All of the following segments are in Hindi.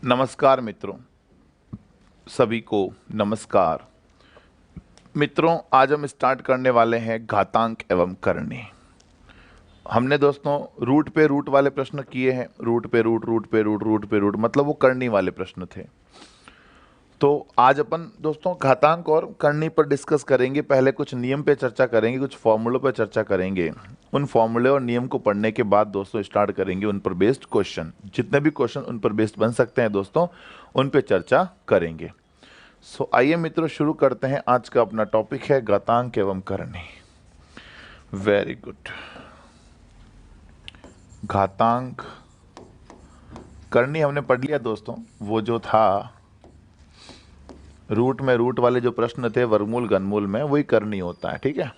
नमस्कार मित्रों, सभी को नमस्कार। मित्रों, आज हम स्टार्ट करने वाले हैं घातांक एवं करनी। हमने दोस्तों रूट पे रूट वाले प्रश्न किए हैं। रूट पे रूट, रूट पे रूट, रूट पे रूट, मतलब वो करनी वाले प्रश्न थे। तो आज अपन दोस्तों घातांक और करनी पर डिस्कस करेंगे। पहले कुछ नियम पे चर्चा करेंगे, कुछ फॉर्मूलों पे चर्चा करेंगे। उन फॉर्मूले और नियम को पढ़ने के बाद दोस्तों स्टार्ट करेंगे उन पर बेस्ड क्वेश्चन। जितने भी क्वेश्चन उन पर बेस्ड बन सकते हैं दोस्तों, उन पे चर्चा करेंगे। सो आइए मित्रों, शुरू करते हैं। आज का अपना टॉपिक है घातांक एवं करनी। Very good. घातांक करनी हमने पढ़ लिया दोस्तों। वो जो था रूट में रूट वाले जो प्रश्न थे, वर्गमूल घनमूल में, वही करनी होता है। ठीक है।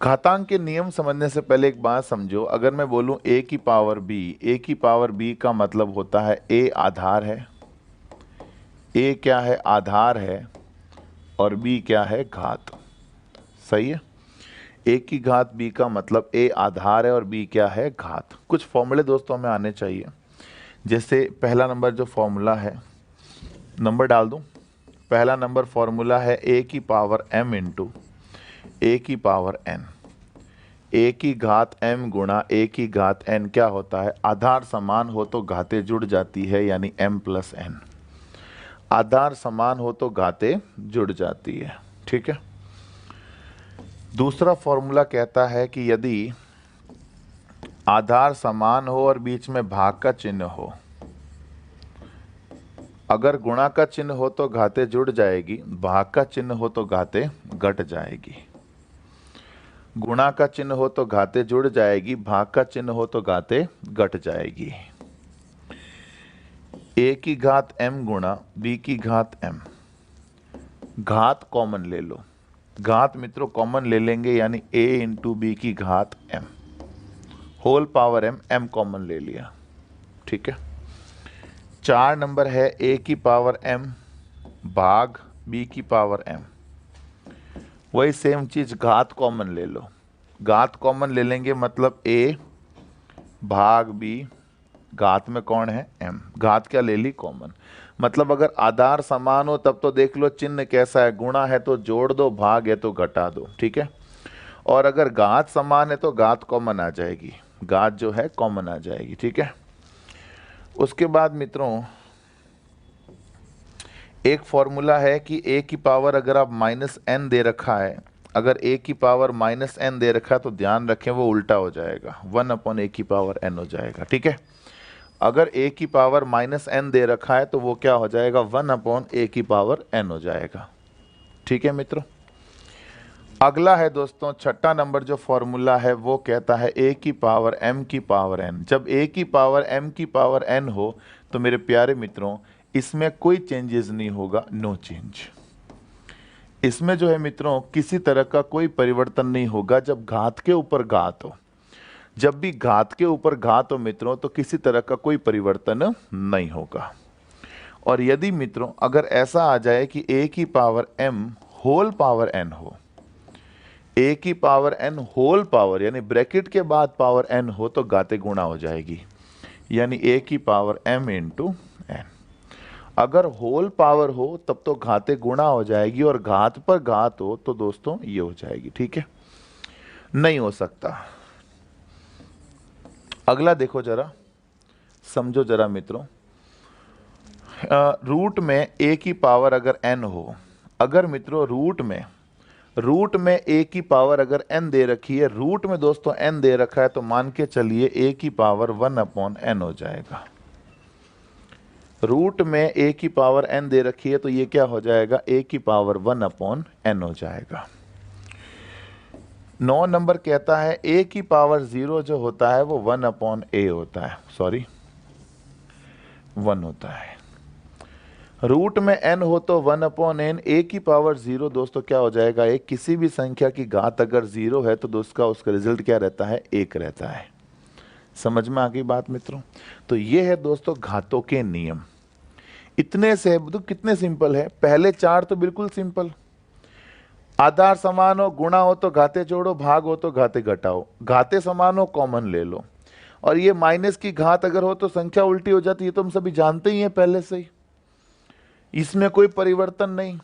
घातांक के नियम समझने से पहले एक बात समझो। अगर मैं बोलूं a की पावर b, a की पावर b का मतलब होता है a आधार है, a क्या है? आधार है, और b क्या है? घात। सही है। a की घात b का मतलब a आधार है और b क्या है? घात। कुछ फॉर्मूले दोस्तों हमें आने चाहिए। जैसे पहला नंबर जो फॉर्मूला है, नंबर डाल दूं। पहला नंबर फॉर्मूला है a की पावर m इंटू a की पावर n। a की घात m गुणा a की घात n क्या होता है? आधार समान हो तो घातें जुड़ जाती है, यानी m प्लस n। आधार समान हो तो घातें जुड़ जाती है। ठीक है। दूसरा फॉर्मूला कहता है कि यदि आधार समान हो और बीच में भाग का चिन्ह हो, अगर गुणा का चिन्ह हो तो घातें जुड़ जाएगी, भाग का चिन्ह हो तो घातें घट जाएगी। गुणा का चिन्ह हो तो घातें जुड़ जाएगी, भाग का चिन्ह हो तो घातें घट जाएगी। a की घात m गुणा b की घात m। घात कॉमन ले लो। घात मित्रों कॉमन ले लेंगे, यानी a इंटू बी की घात m whole power m। m common ले लिया। ठीक है। 4 नंबर है a की पावर m भाग b की पावर m। वही सेम चीज, घात कॉमन ले लो। घात कॉमन ले लेंगे मतलब a भाग b, घात में कौन है? m। घात क्या ले ली? कॉमन। मतलब अगर आधार समान हो तब तो देख लो चिन्ह कैसा है, गुणा है तो जोड़ दो, भाग है तो घटा दो। ठीक है। और अगर घात समान है तो घात कॉमन आ जाएगी, घात जो है कॉमन आ जाएगी। ठीक है। उसके बाद मित्रों एक फॉर्मूला है कि a की पावर अगर आप माइनस n दे रखा है, अगर a की पावर माइनस n दे रखा है तो ध्यान रखें वो उल्टा हो जाएगा, 1/a की पावर n हो जाएगा। ठीक है। अगर a की पावर माइनस n दे रखा है तो वो क्या हो जाएगा? 1/a की पावर n हो जाएगा। ठीक है मित्रों। अगला है दोस्तों छठा नंबर जो फॉर्मूला है, वो कहता है a की पावर m की पावर n। जब a की पावर m की पावर n हो तो मेरे प्यारे मित्रों इसमें कोई चेंजेस नहीं होगा, नो चेंज। इसमें जो है मित्रों किसी तरह का कोई परिवर्तन नहीं होगा जब घात के ऊपर घात हो। जब भी घात के ऊपर घात हो मित्रों तो किसी तरह का कोई परिवर्तन नहीं होगा। और यदि मित्रों अगर ऐसा आ जाए कि a की power m whole power n हो, a की पावर n होल पावर यानी ब्रैकेट के बाद पावर n हो तो घातें गुणा हो जाएगी, यानी a की पावर m इंटू n। अगर होल पावर हो तब तो घातें गुणा हो जाएगी, और घात पर घात हो तो दोस्तों ये हो जाएगी। ठीक है। नहीं हो सकता। अगला देखो जरा, समझो जरा मित्रों। रूट में a की पावर अगर n हो, अगर मित्रों रूट में a की पावर अगर n दे रखी है, रूट में दोस्तों n दे रखा है, तो मान के चलिए a की पावर 1/n हो जाएगा। रूट में a की पावर n दे रखी है तो ये क्या हो जाएगा? a की पावर 1/n हो जाएगा। 9 नंबर कहता है a की पावर 0 जो होता है वो 1/a होता है, सॉरी 1 होता है। रूट में n हो तो 1/n। a की पावर 0 दोस्तों क्या हो जाएगा? एक किसी भी संख्या की घात अगर 0 है तो दोस्तों उसका रिजल्ट क्या रहता है? 1 रहता है। समझ में आ गई बात मित्रों? तो ये है दोस्तों घातों के नियम। इतने से तो कितने सिंपल है। पहले 4 तो बिल्कुल सिंपल, आधार समान हो, गुणा हो तो घाते जोड़ो, भाग हो तो घाते घटाओ, घाते समान हो कॉमन ले लो। और ये माइनस की घात अगर हो तो संख्या उल्टी हो जाती है, तो हम सभी जानते ही हैं पहले से ही, इसमें कोई परिवर्तन नहीं।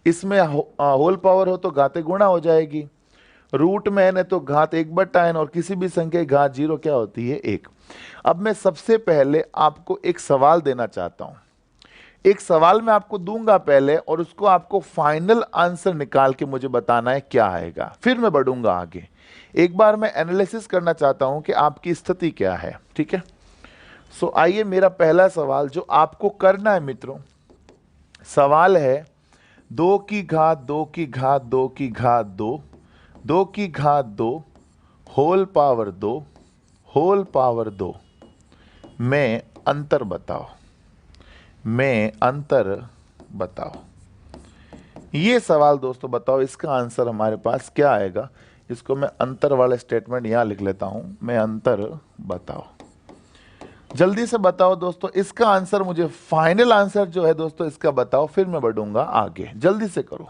इसमें होल पावर हो तो घाते गुणा हो जाएगी, रूट में n है तो घात 1/n, और किसी भी संख्या की घात 0 क्या होती है, 1। अब मैं सबसे पहले आपको एक सवाल देना चाहता हूं, एक सवाल मैं आपको दूंगा पहले, और उसको आपको फाइनल आंसर निकाल के मुझे बताना है क्या आएगा, फिर मैं बढ़ूंगा आगे। एक बार मैं एनालिसिस करना चाहता हूं कि आपकी स्थिति क्या है, ठीक है। सो आइए, मेरा पहला सवाल जो आपको करना है मित्रों, सवाल है 2 की घात 2 की घात 2 की घात 2 2 की घात 2 होल पावर 2 होल पावर 2 में अंतर बताओ, में अंतर बताओ। ये सवाल दोस्तों बताओ, इसका आंसर हमारे पास क्या आएगा। इसको मैं अंतर वाले स्टेटमेंट यहां लिख लेता हूं, मैं अंतर बताओ। जल्दी से बताओ दोस्तों, इसका आंसर मुझे, फाइनल आंसर जो है दोस्तों इसका बताओ, फिर मैं बढ़ूंगा आगे, जल्दी से करो।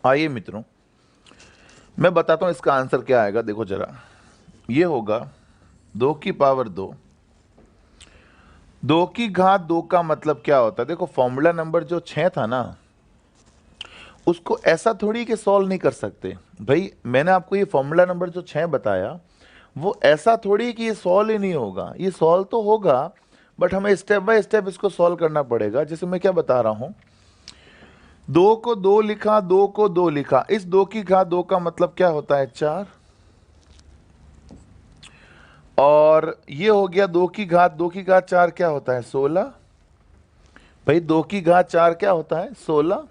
आइए मित्रों, मैं बताता हूं इसका आंसर क्या आएगा। देखो जरा, ये होगा 2 की पावर 2, 2 की घात 2 का मतलब क्या होता है। देखो फॉर्मूला नंबर जो 6 था ना, उसको ऐसा थोड़ी कि सॉल्व नहीं कर सकते भाई। मैंने आपको ये फॉर्मूला नंबर जो 6 बताया, वो ऐसा थोड़ी कि ये सॉल्व ही नहीं होगा, ये सॉल्व तो होगा, बट हमें स्टेप बाय स्टेप इसको सॉल्व करना पड़ेगा। जैसे मैं क्या बता रहा हूं, 2 को 2 लिखा, 2 को 2 लिखा, इस 2 की घात 2 का मतलब क्या होता है, 4। और ये हो गया 2 की घात 2 की घात 4 क्या होता है, 16। भाई 2 की घात 4 क्या होता है, 16।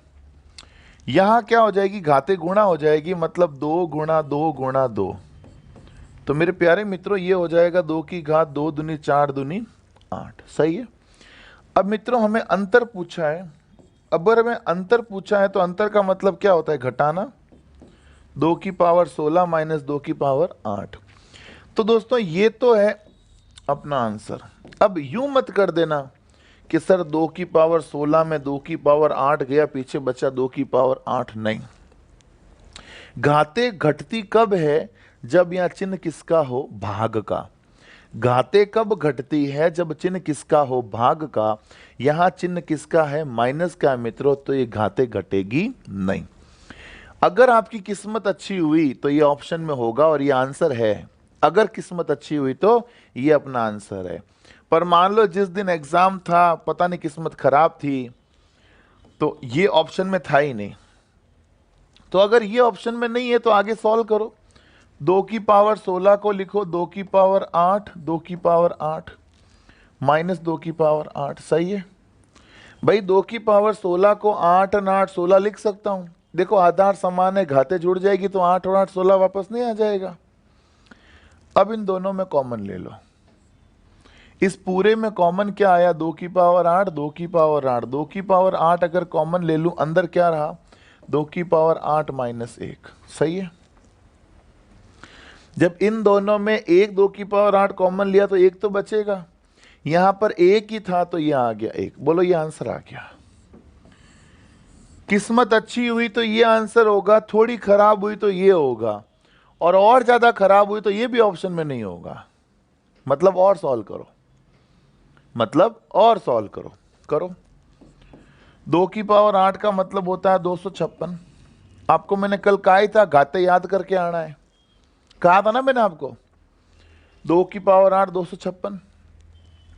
यहां क्या हो जाएगी, घाते गुणा हो जाएगी, मतलब 2 गुणा 2 गुणा 2। तो मेरे प्यारे मित्रों ये हो जाएगा 2 की घात 2 दूनी 4 दूनी 8। सही है। अब मित्रों हमें अंतर पूछा है, अगर हमें अंतर पूछा है तो अंतर का मतलब क्या होता है, घटाना। 2 की पावर 16 माइनस 2 की पावर 8। तो दोस्तों ये तो है अपना आंसर। अब यूं मत कर देना कि सर 2 की पावर 16 में 2 की पावर 8 गया, पीछे बचा 2 की पावर 8। नहीं, घाते घटती कब है, जब यहां चिन्ह किसका हो, भाग का। घाते कब घटती है, जब चिन्ह किसका हो, भाग का। यहां चिन्ह किसका है, माइनस का मित्रों, तो ये घाते घटेगी नहीं। अगर आपकी किस्मत अच्छी हुई तो ये ऑप्शन में होगा और ये आंसर है। अगर किस्मत अच्छी हुई तो ये अपना आंसर है। पर मान लो जिस दिन एग्जाम था, पता नहीं किस्मत खराब थी, तो ये ऑप्शन में था ही नहीं। तो अगर ये ऑप्शन में नहीं है तो आगे सॉल्व करो। 2 की पावर 16 को लिखो 2 की पावर 8, 2 की पावर 8 माइनस 2 की पावर 8। सही है भाई, 2 की पावर 16 को 8 और 8 16 लिख सकता हूं। देखो आधार समान है, घाते जुड़ जाएगी तो 8 और 8 16 वापस नहीं आ जाएगा। अब इन दोनों में कॉमन ले लो। इस पूरे में कॉमन क्या आया? 2 की पावर 8, 2 की पावर 8, 2 की पावर 8 अगर कॉमन ले लूं, अंदर क्या रहा? 2 की पावर 8 माइनस 1। सही है। जब इन दोनों में 2 की पावर 8 कॉमन लिया तो 1 तो बचेगा। यहां पर 1 ही था तो यह आ गया 1। बोलो ये आंसर आ गया। किस्मत अच्छी हुई तो ये आंसर होगा, थोड़ी खराब हुई तो ये होगा, और ज्यादा खराब हुई तो ये भी ऑप्शन में नहीं होगा। मतलब और सॉल्व करो, मतलब और सॉल्व करो। करो 2 की पावर 8 का मतलब होता है 256। आपको मैंने कल कहा ही था घाते याद करके आना है, कहा था ना मैंने आपको। 2 की पावर 8 256,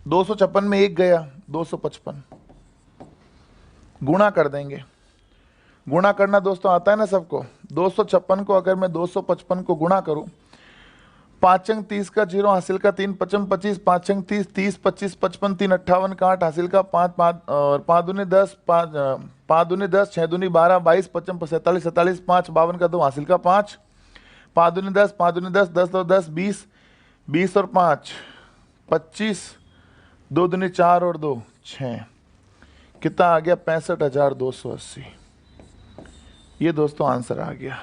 256 में 1 गया 255, गुणा कर देंगे। गुणा करना दोस्तों आता है ना सबको। 256 को अगर मैं 255 को गुणा करूं, 5 अंक 30 का 0 हासिल का 3 55 25, 5 अंक 30 30 25 55 3 58 का 8 हासिल का 5 5 और 5 दूनी 10 5 दूनी 10 6 दूनी 12 22 55 47 47 5 52 का 2 हासिल का 5 5 दूनी 10 5 दूनी 10 10 2 10 20 20 और 5 25 2 दूनी 4 और 2 6, कितना आ गया? 65,280। ये दोस्तों आंसर आ गया।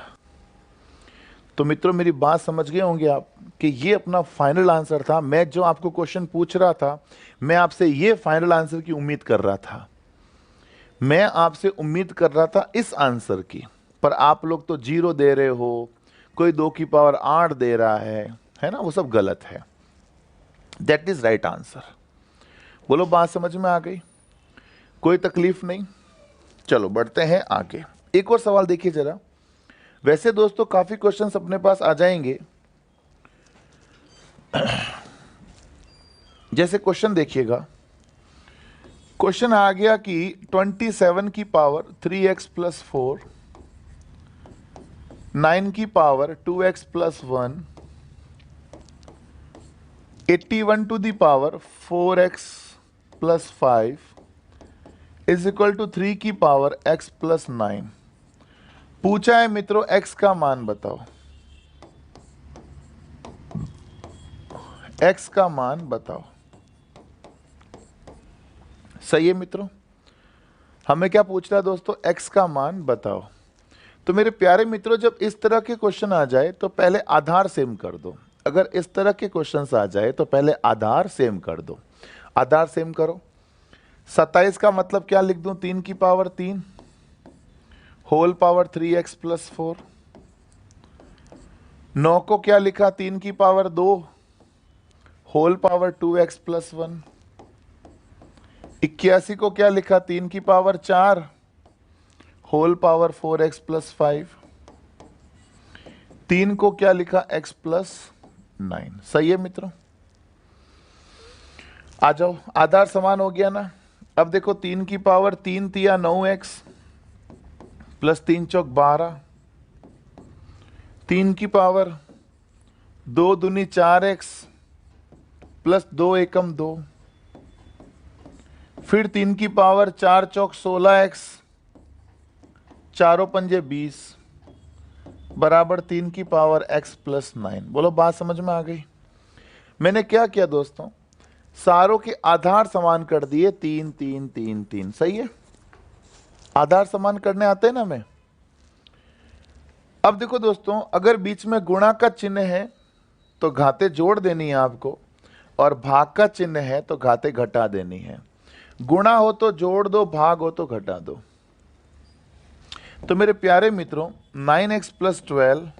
तो मित्रों मेरी बात समझ गए होंगे आप कि ये अपना फाइनल आंसर था। मैं जो आपको क्वेश्चन पूछ रहा था, मैं आपसे ये फाइनल आंसर की उम्मीद कर रहा था। मैं आपसे उम्मीद कर रहा था इस आंसर की, पर आप लोग तो 0 दे रहे हो, कोई 2 की पावर 8 दे रहा है ना, वो सब गलत है। That is right answer. बोलो बात समझ में आ गई? कोई तकलीफ नहीं। चलो बढ़ते हैं आगे। एक और सवाल देखिए जरा। वैसे दोस्तों काफी क्वेश्चंस अपने पास आ जाएंगे। जैसे क्वेश्चन देखिएगा, क्वेश्चन आ गया कि 27 की पावर 3x प्लस 4, 9 की power 2x plus 1, 81 to the power 4x plus 5 is equal to 3 की पावर x प्लस 9। पूछा है मित्रों x का मान बताओ। x का मान बताओ। सही है मित्रों, हमें क्या पूछ रहा है दोस्तों? x का मान बताओ। तो मेरे प्यारे मित्रों जब इस तरह के क्वेश्चन आ जाए तो पहले आधार सेम कर दो। अगर इस तरह के क्वेश्चंस आ जाए तो पहले आधार सेम कर दो। आधार सेम करो। 27 का मतलब क्या लिख दूं? 3 की power 3 whole power 3x plus 4। 9 को क्या लिखा? 3 की power 2 whole power 2x plus 1। 81 को क्या लिखा? 3 की power 4 whole power 4x plus 5। 3 को क्या लिखा? x plus 9। सही है मित्रों, आ जाओ। आधार समान हो गया ना। अब देखो 3 की पावर 3 तिया 9x प्लस 3 चौक 12, 3 की पावर 2 दूनी 4x प्लस 2 एकम 2, फिर 3 की पावर 4 चौक 16x, चारों पंजे 20 बराबर 3 की पावर x प्लस 9। बोलो बात समझ में आ गई? मैंने क्या किया दोस्तों? सारों के आधार समान कर दिए, 3 3 3 3। सही है, आधार समान करने आते हैं ना हमें। अब देखो दोस्तों, अगर बीच में गुणा का चिन्ह है तो घाते जोड़ देनी है आपको, और भाग का चिन्ह है तो घाते घटा देनी है। गुणा हो तो जोड़ दो, भाग हो तो घटा दो। तो मेरे प्यारे मित्रों 9x प्लस 12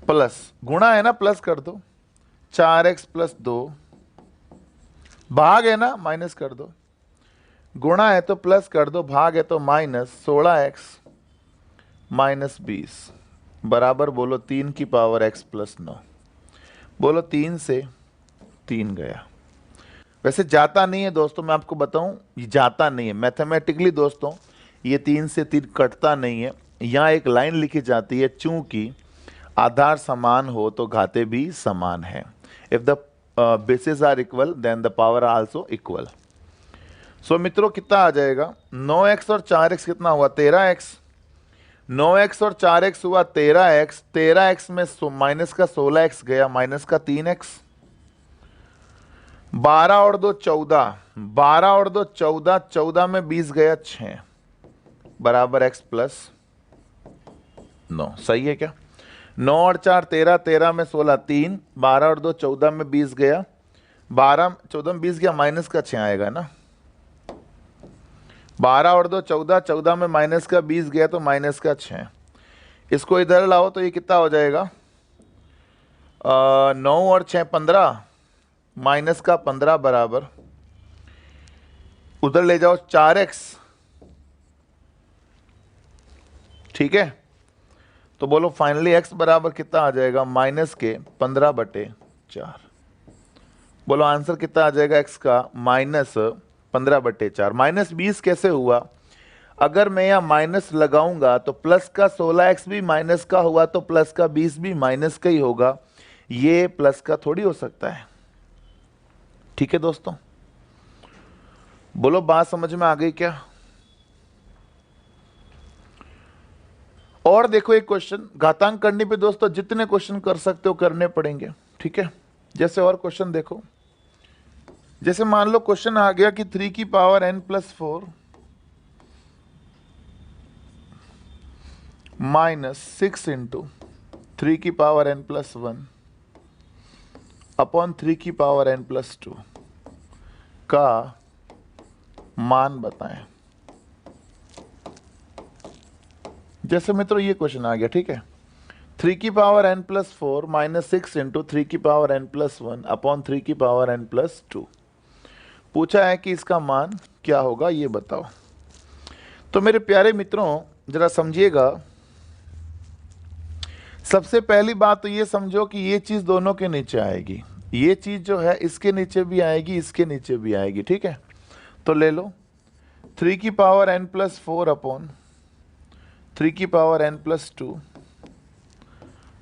प्लस, गुणा है ना प्लस कर दो, 4x प्लस 2, भाग है ना माइनस कर दो। गुणा है तो प्लस कर दो, भाग है तो माइनस 16x माइनस 20 बराबर बोलो 3 की पावर x प्लस 9। बोलो 3 से 3 गया। वैसे जाता नहीं है दोस्तों, मैं आपको बताऊं, ये जाता नहीं है मैथमेटिकली दोस्तों। ये 3 से 3 कटता नहीं है। यहाँ एक लाइन लिखी जाती है, चूंकि आधार समान हो तो घाते भी समान है। If the basis are equal then the power are also equal. So मित्रों कितना आ जाएगा, 9x और 4x कितना हुआ 13x, 9x और 4x हुआ 13x, 13x में माइनस का 16x गया, माइनस का 3x, 12 और 2 14, 12 और 2 14, 14 में 20 गया 6 बराबर x प्लस 9। सही है क्या? 9 और 4 13, 13 में 16 3, 12 और 2 14 में 20 गया, 12 14 में 20 गया, माइनस का 6 आएगा ना। 12 और 2 14, 14 में माइनस का 20 गया तो माइनस का 6। इसको इधर लाओ तो ये कितना हो जाएगा, 9 और 6 15, माइनस का 15 बराबर, उधर ले जाओ 4x। ठीक है, तो बोलो फाइनली x बराबर कितना आ जाएगा, माइनस के 15/4। बोलो आंसर कितना आ जाएगा x का, माइनस 15/4। माइनस 20 कैसे हुआ, अगर मैं यहाँ माइनस लगाऊंगा तो प्लस का 16x भी माइनस का हुआ तो प्लस का 20 भी माइनस का ही होगा, ये प्लस का थोड़ी हो सकता है। ठीक है दोस्तों, बोलो बात समझ में आ गई क्या? और देखो एक क्वेश्चन, घातांक करने पे दोस्तों जितने क्वेश्चन कर सकते हो करने पड़ेंगे। ठीक है, जैसे और क्वेश्चन देखो, जैसे मान लो क्वेश्चन आ गया कि 3 की पावर n+4 माइनस 6 इंटू 3 की पावर n+1 अपॉन 3 की पावर n+2 का मान बताएं। जैसे मित्रों ये क्वेश्चन आ गया, ठीक है, 3 की पावर n+4 माइनस 6 इंटू 3 की पावर n+1 अपॉन 3 की पावर n+2 पूछा है कि इसका मान क्या होगा, ये बताओ। तो मेरे प्यारे मित्रों जरा समझिएगा, सबसे पहली बात तो ये समझो कि ये चीज दोनों के नीचे आएगी, ये चीज जो है इसके नीचे भी आएगी, इसके नीचे भी आएगी। ठीक है, तो ले लो 3 की पावर n+4 अपॉन 3 की पावर n+2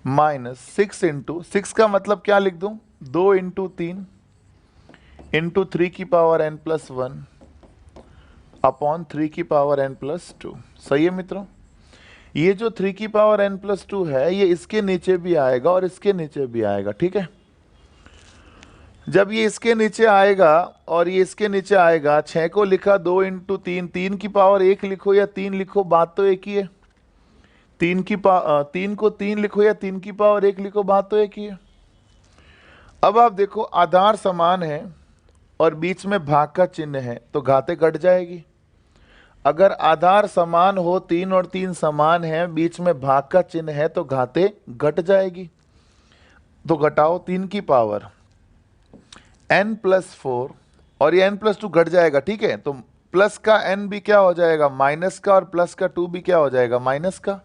माइनस 6 इंटू 6 का मतलब क्या लिख दूं, 2 इंटू 3 इंटू 3 की पावर n+1 अपॉन 3 की पावर n+2। सही है मित्रों, ये जो 3 की पावर n+2 है ये इसके नीचे भी आएगा और इसके नीचे भी आएगा। ठीक है, जब ये इसके नीचे आएगा और ये इसके नीचे आएगा, 6 को लिखा 2 इंटू 3, 3 की पावर 1 लिखो या 3 लिखो, बात तो एक ही है। 3 को 3 लिखो या 3 की पावर 1 लिखो, बात तो एक ही है। अब आप देखो आधार समान है और बीच में भाग का चिन्ह है तो घाते घट जाएगी। अगर आधार समान हो, 3 और 3 समान है, बीच में भाग का चिन्ह है तो घाते घट जाएगी। तो घटाओ 3 की पावर n+4 और ये n+2 घट जाएगा। ठीक है, तो प्लस का n भी क्या हो जाएगा, माइनस का, और प्लस का 2 भी क्या हो जाएगा, माइनस का।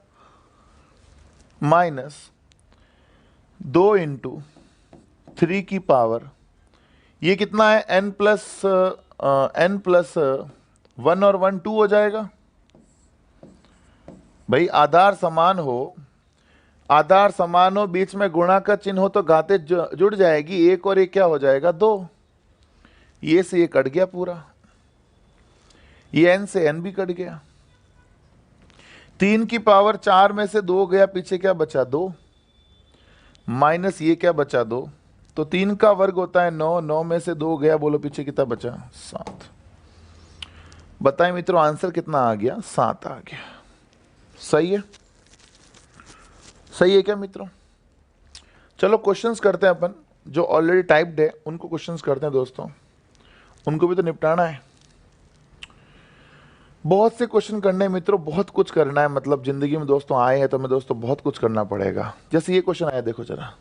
माइनस 2 इंटू 3 की पावर, ये कितना है, n+1 और 1 2 हो जाएगा। भाई आधार समान हो, आधार समान हो, बीच में गुणा का चिन्ह हो तो घाते जुड़ जाएगी, 1 और 1 क्या हो जाएगा, 2। ये से ये कट गया पूरा, ये n से n भी कट गया। 3 की पावर 4 में से 2 गया, पीछे क्या बचा, 2 माइनस ये क्या बचा, 2। तो 3 का वर्ग होता है 9, 9 में से 2 गया, बोलो पीछे कितना बचा, 7। बताएं मित्रों आंसर कितना आ गया, 7 आ गया। सही है, सही है क्या मित्रों? चलो क्वेश्चंस करते हैं अपन, जो ऑलरेडी टाइप्ड है उनको क्वेश्चंस करते हैं दोस्तों, उनको भी तो निपटाना है। बहुत से क्वेश्चन करने हैं मित्रों, बहुत कुछ करना है, मतलब जिंदगी में दोस्तों आए हैं तो मैं दोस्तों बहुत कुछ करना पड़ेगा। जैसे ये क्वेश्चन आया, देखो जरा,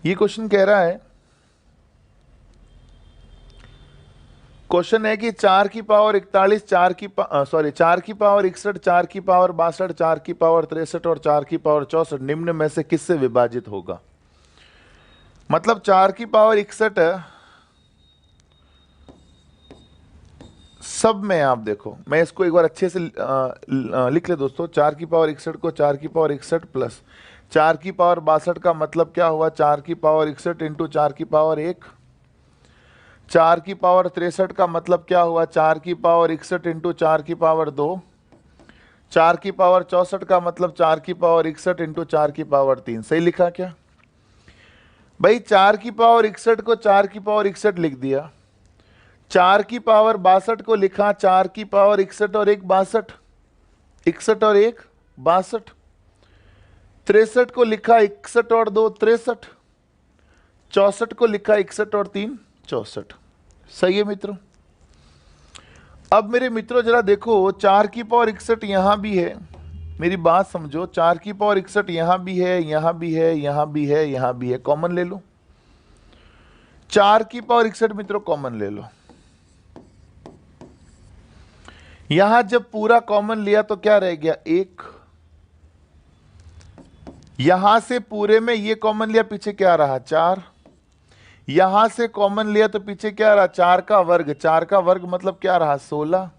ये क्वेश्चन कह रहा है, क्वेश्चन है कि 4 की पावर 41, 4 की पावर 61, 4 की पावर 62, 4 की पावर 63 और 4 की पावर 64 निम्न में से किससे विभाजित होगा। मतलब 4 की पावर 61 सब में आप देखो, मैं इसको एक बार अच्छे से लिख ले दोस्तों। 4 की पावर 61 को 4 की पावर 61 प्लस 4 की पावर 62 का मतलब क्या हुआ, 4 की पावर 61 इंटू 4 की पावर 1। 4 की पावर 63 का मतलब क्या हुआ, 4 की पावर 61 इंटू 4 की पावर 2। 4 की पावर 64 का मतलब 4 की पावर 61 इंटू 4 की पावर 3। सही लिखा क्या भाई? 4 की पावर 61 को 4 की पावर 61 लिख दिया, 4 की पावर 62 को लिखा 4 की पावर 61 और 1 62, 61 और 1 62। 63 को लिखा 61 और 2 63, 64 को लिखा 61 और 3 64। सही है मित्रों? अब मेरे मित्रों जरा देखो, 4 की पावर 61 यहां भी है, मेरी बात समझो। 4 की पावर 61 यहां भी है, यहां भी है, यहां भी है, यहां भी है, कॉमन ले लो। 4 की पावर 61 मित्रों कॉमन ले लो। यहां जब पूरा कॉमन लिया तो क्या रह गया, 1। यहां से पूरे में ये कॉमन लिया, पीछे क्या रहा, 4। यहां से कॉमन लिया तो पीछे क्या रहा, 4 का वर्ग। 4 का वर्ग मतलब क्या रहा, 16।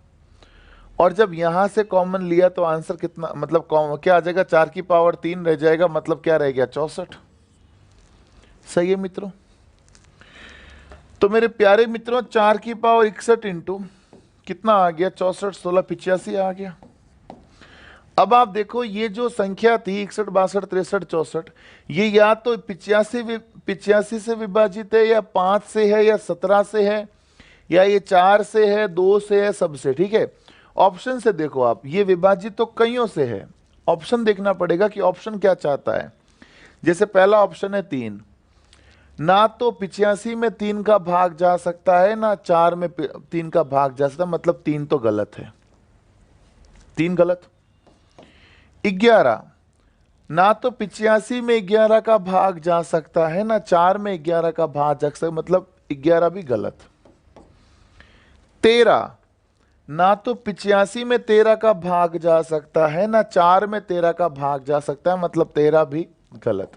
और जब यहां से कॉमन लिया तो आंसर कितना, मतलब क्या आ जाएगा, 4 की पावर 3 रह जाएगा, मतलब क्या रह गया, 64। सही है मित्रों? तो मेरे प्यारे मित्रों 4 की पावर 61 इंटू कितना आ गया, 64, 16, 85 आ गया। अब आप देखो ये जो संख्या थी 61, 62, 63, 64, ये या तो 85 से विभाजित है, या 5 से है, या 17 से है, या ये 4 से है, 2 से है, सबसे। ठीक है, ऑप्शन से देखो आप, ये विभाजित तो कईयों से है, ऑप्शन देखना पड़ेगा कि ऑप्शन क्या चाहता है। जैसे पहला ऑप्शन है 3, ना तो 85 में 3 का भाग जा सकता है, ना 4 में 3 का भाग जा सकता है, मतलब 3 तो गलत है, 3 गलत। 11, ना तो 85 में 11 का भाग जा सकता है, ना 4 में 11 का भाग जा सकता है, मतलब 11 भी गलत। 13, ना तो 85 में 13 का भाग जा सकता है, ना 4 में 13 का भाग जा सकता है, मतलब 13 भी गलत।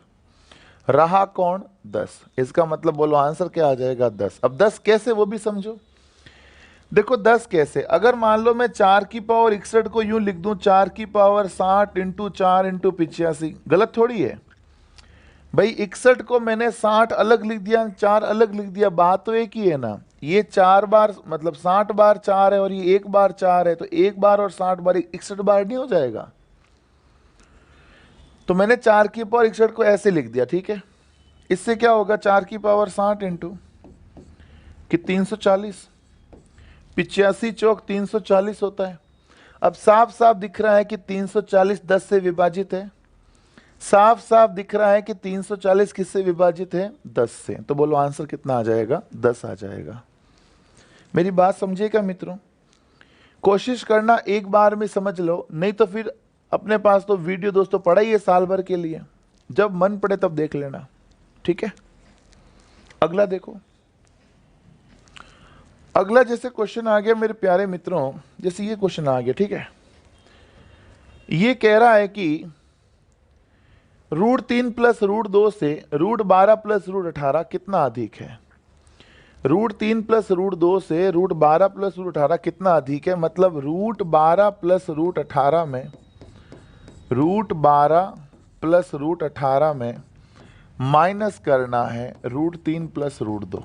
रहा कौन, 10। इसका मतलब बोलो आंसर क्या आ जाएगा, 10। अब 10 कैसे वो भी समझो। देखो 10 कैसे, अगर मान लो मैं 4 की पावर 61 को यूं लिख दूं, 4 की पावर 60 इंटू 4 इंटू 85, गलत थोड़ी है भाई। 61 को मैंने 60 अलग लिख दिया, 4 अलग लिख दिया, बात तो एक ही है ना। ये 4 बार मतलब 60 बार 4 है, और ये 1 बार 4 है, तो 1 बार और 60 बार 61 बार नहीं हो जाएगा। तो मैंने 4 की पावर 61 को ऐसे लिख दिया, ठीक है। इससे क्या होगा, 4 की पावर 60 इंटू कि 340, 85 चौक 340 होता है। अब साफ साफ दिख रहा है कि 340 10 से विभाजित है, साफ साफ दिख रहा है कि 340 किससे विभाजित है, 10 से। तो बोलो आंसर कितना आ जाएगा, 10 आ जाएगा। मेरी बात समझिएगा मित्रों, कोशिश करना एक बार में समझ लो, नहीं तो फिर अपने पास तो वीडियो दोस्तों पड़ा ही है साल भर के लिए, जब मन पड़े तब देख लेना, ठीक है। अगला देखो, अगला जैसे क्वेश्चन आ गया मेरे प्यारे मित्रों, जैसे ये क्वेश्चन आ गया, ठीक है। ये कह रहा है कि √3 प्लस √2 से √12 प्लस √18 कितना अधिक है। √3 प्लस √2 से √12 प्लस √18 कितना अधिक है, मतलब √12 प्लस √18 में, √12 प्लस √18 में माइनस करना है √3 प्लस √2।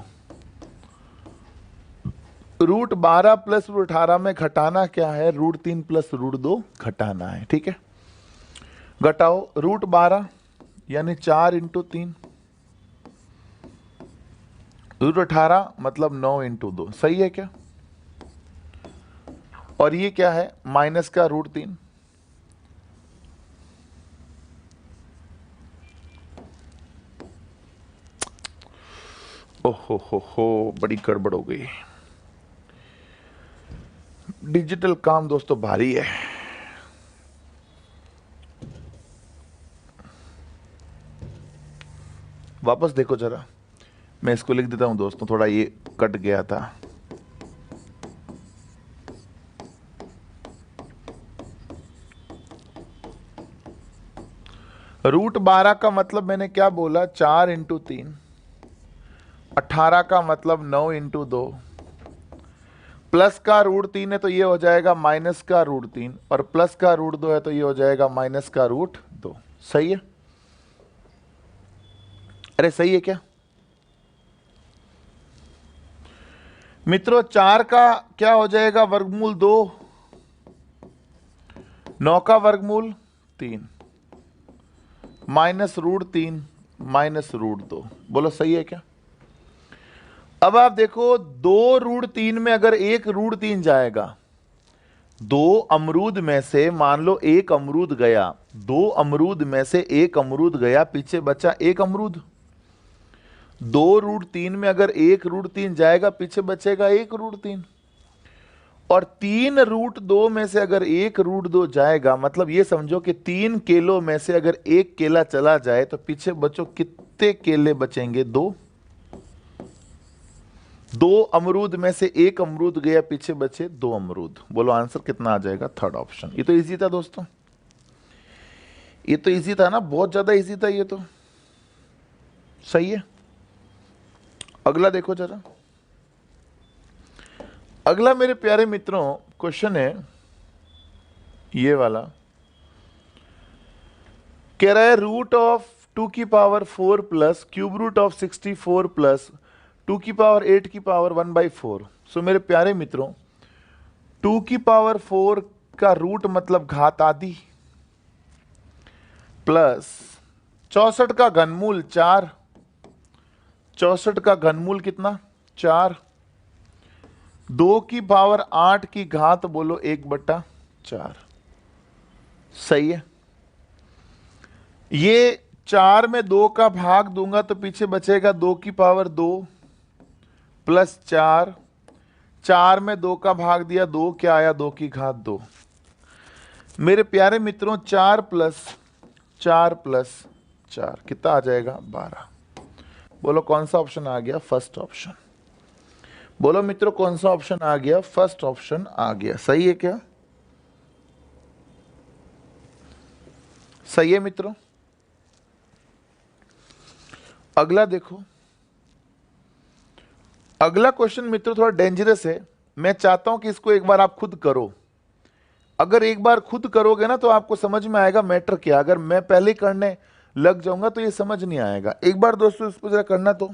√12 प्लस √18 में घटाना क्या है, √3 प्लस √2 घटाना है, ठीक है। घटाओ, √12 यानी 4 इंटू 3, √18 मतलब 9 इंटू 2, सही है क्या। और ये क्या है, माइनस का √3। ओहो हो, बड़ी गड़बड़ हो गई। डिजिटल काम दोस्तों भारी है। वापस देखो जरा, मैं इसको लिख देता हूं दोस्तों, थोड़ा ये कट गया था। √12 का मतलब मैंने क्या बोला, 4 इंटू 3, 18 का मतलब 9 इंटू 2, प्लस का रूट 3 है तो ये हो जाएगा माइनस का रूट 3, और प्लस का रूट 2 है तो ये हो जाएगा माइनस का रूट 2। सही है? अरे सही है क्या मित्रों? 4 का क्या हो जाएगा वर्गमूल 2, 9 का वर्गमूल 3, माइनस रूट 3 माइनस रूट 2। बोलो सही है क्या? अब आप देखो, 2 रूट 3 में अगर एक रूट 3 जाएगा, 2 अमरूद में से मान लो एक अमरूद गया, 2 अमरूद में से एक अमरूद गया, पीछे बचा एक अमरूद। 2 रूट 3 में अगर एक रूट 3 जाएगा, पीछे बचेगा एक रूट 3। और 3 रूट 2 में से अगर एक रूट 2 जाएगा, मतलब ये समझो कि 3 केलों में से अगर एक केला चला जाए तो पीछे बचो कितने केले बचेंगे? 2। 2 अमरूद में से एक अमरूद गया, पीछे बचे 2 अमरूद। बोलो आंसर कितना आ जाएगा? Third option. ये तो इजी था दोस्तों, ये तो इजी था ना, बहुत ज्यादा इजी था ये तो। सही है? अगला देखो जरा। अगला मेरे प्यारे मित्रों क्वेश्चन है ये वाला, कह रहा है रूट ऑफ 2 की power 4 plus cube root of 64 plus 2 की पावर 8 की पावर 1/4। सो मेरे प्यारे मित्रों, 2 की पावर 4 का रूट मतलब घात आधी, प्लस 64 का घनमूल 4, 64 का घनमूल कितना? 4, 2 की पावर 8 की घात बोलो 1/4। सही है? ये 4 में 2 का भाग दूंगा तो पीछे बचेगा 2 की पावर 2 प्लस 4, 4 में 2 का भाग दिया 2, क्या आया? 2 की घात 2। मेरे प्यारे मित्रों 4 प्लस 4 प्लस 4 कितना आ जाएगा? 12। बोलो कौन सा ऑप्शन आ गया? First option. बोलो मित्रों कौन सा ऑप्शन आ गया? फर्स्ट ऑप्शन आ गया। सही है क्या? सही है मित्रों? अगला देखो। अगला क्वेश्चन मित्रों थोड़ा डेंजरस है, मैं चाहता हूं कि इसको एक बार आप खुद करो। अगर एक बार खुद करोगे ना तो आपको समझ में आएगा मैटर क्या। अगर मैं पहले ही करने लग जाऊंगा तो ये समझ नहीं आएगा। एक बार दोस्तों इसको जरा करना तो।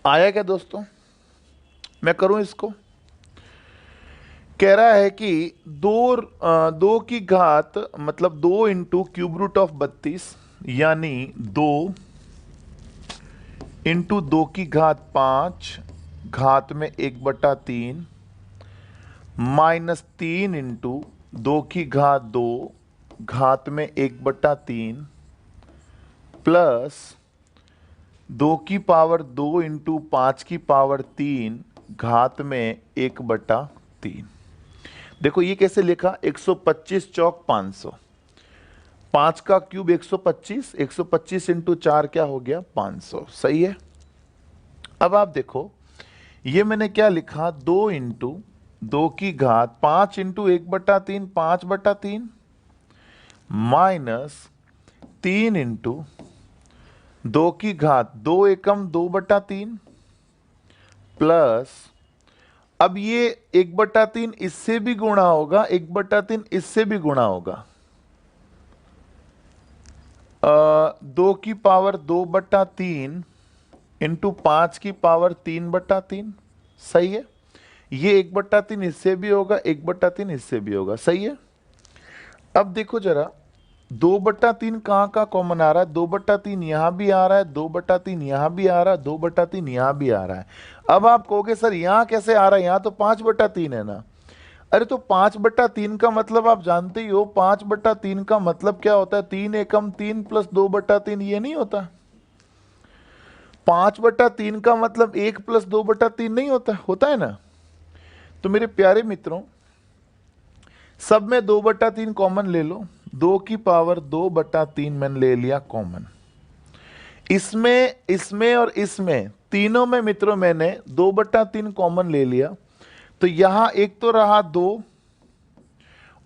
आया क्या दोस्तों? मैं करूं इसको। कह रहा है कि दो की घात मतलब 2 इंटू क्यूब रूट ऑफ 32 यानी 2 इंटू 2 की घात 5 घात में 1/3 माइनस 3 इंटू 2 की घात 2 घात में 1/3 प्लस 2 की पावर 2 इंटू 5 की पावर 3 घात में 1/3। देखो ये कैसे लिखा, 125 चौक 500, 5 का क्यूब 125, 125 इंटू 4 क्या हो गया 500, सही है। अब आप देखो ये मैंने क्या लिखा, 2 इंटू 2 की घात 5 इंटू 1/3 5/3 माइनस 3 इंटू 2 की घात 2 एकम 2/3 प्लस, अब ये 1/3 इससे भी गुणा होगा, 1/3 इससे भी गुणा होगा, 2 की पावर 2/3 इंटू 5 की पावर 3/3, सही है। ये 1/3 इससे भी होगा, 1/3 इससे भी होगा, सही है। अब देखो जरा 2/3 कहाँ कॉमन आ रहा है, 2/3 यहां भी आ रहा है, 2/3 यहां भी आ रहा है, 2/3 यहां भी आ रहा है। अब आप कहोगे सर यहां कैसे आ रहा है, यहां तो 5/3 है ना। अरे तो 5/3 का मतलब आप जानते ही हो, 5/3 का मतलब क्या होता है, 3 एकम 3 प्लस 2/3, ये नहीं होता। 5/3 का मतलब 1 प्लस 2/3 नहीं होता, होता है ना। तो मेरे प्यारे मित्रों सब में 2/3 कॉमन ले लो, 2 की पावर 2/3 मैंने ले लिया कॉमन। इसमें इसमें और इसमें तीनों में मित्रों मैंने 2/3 कॉमन ले लिया, तो यहां एक तो रहा 2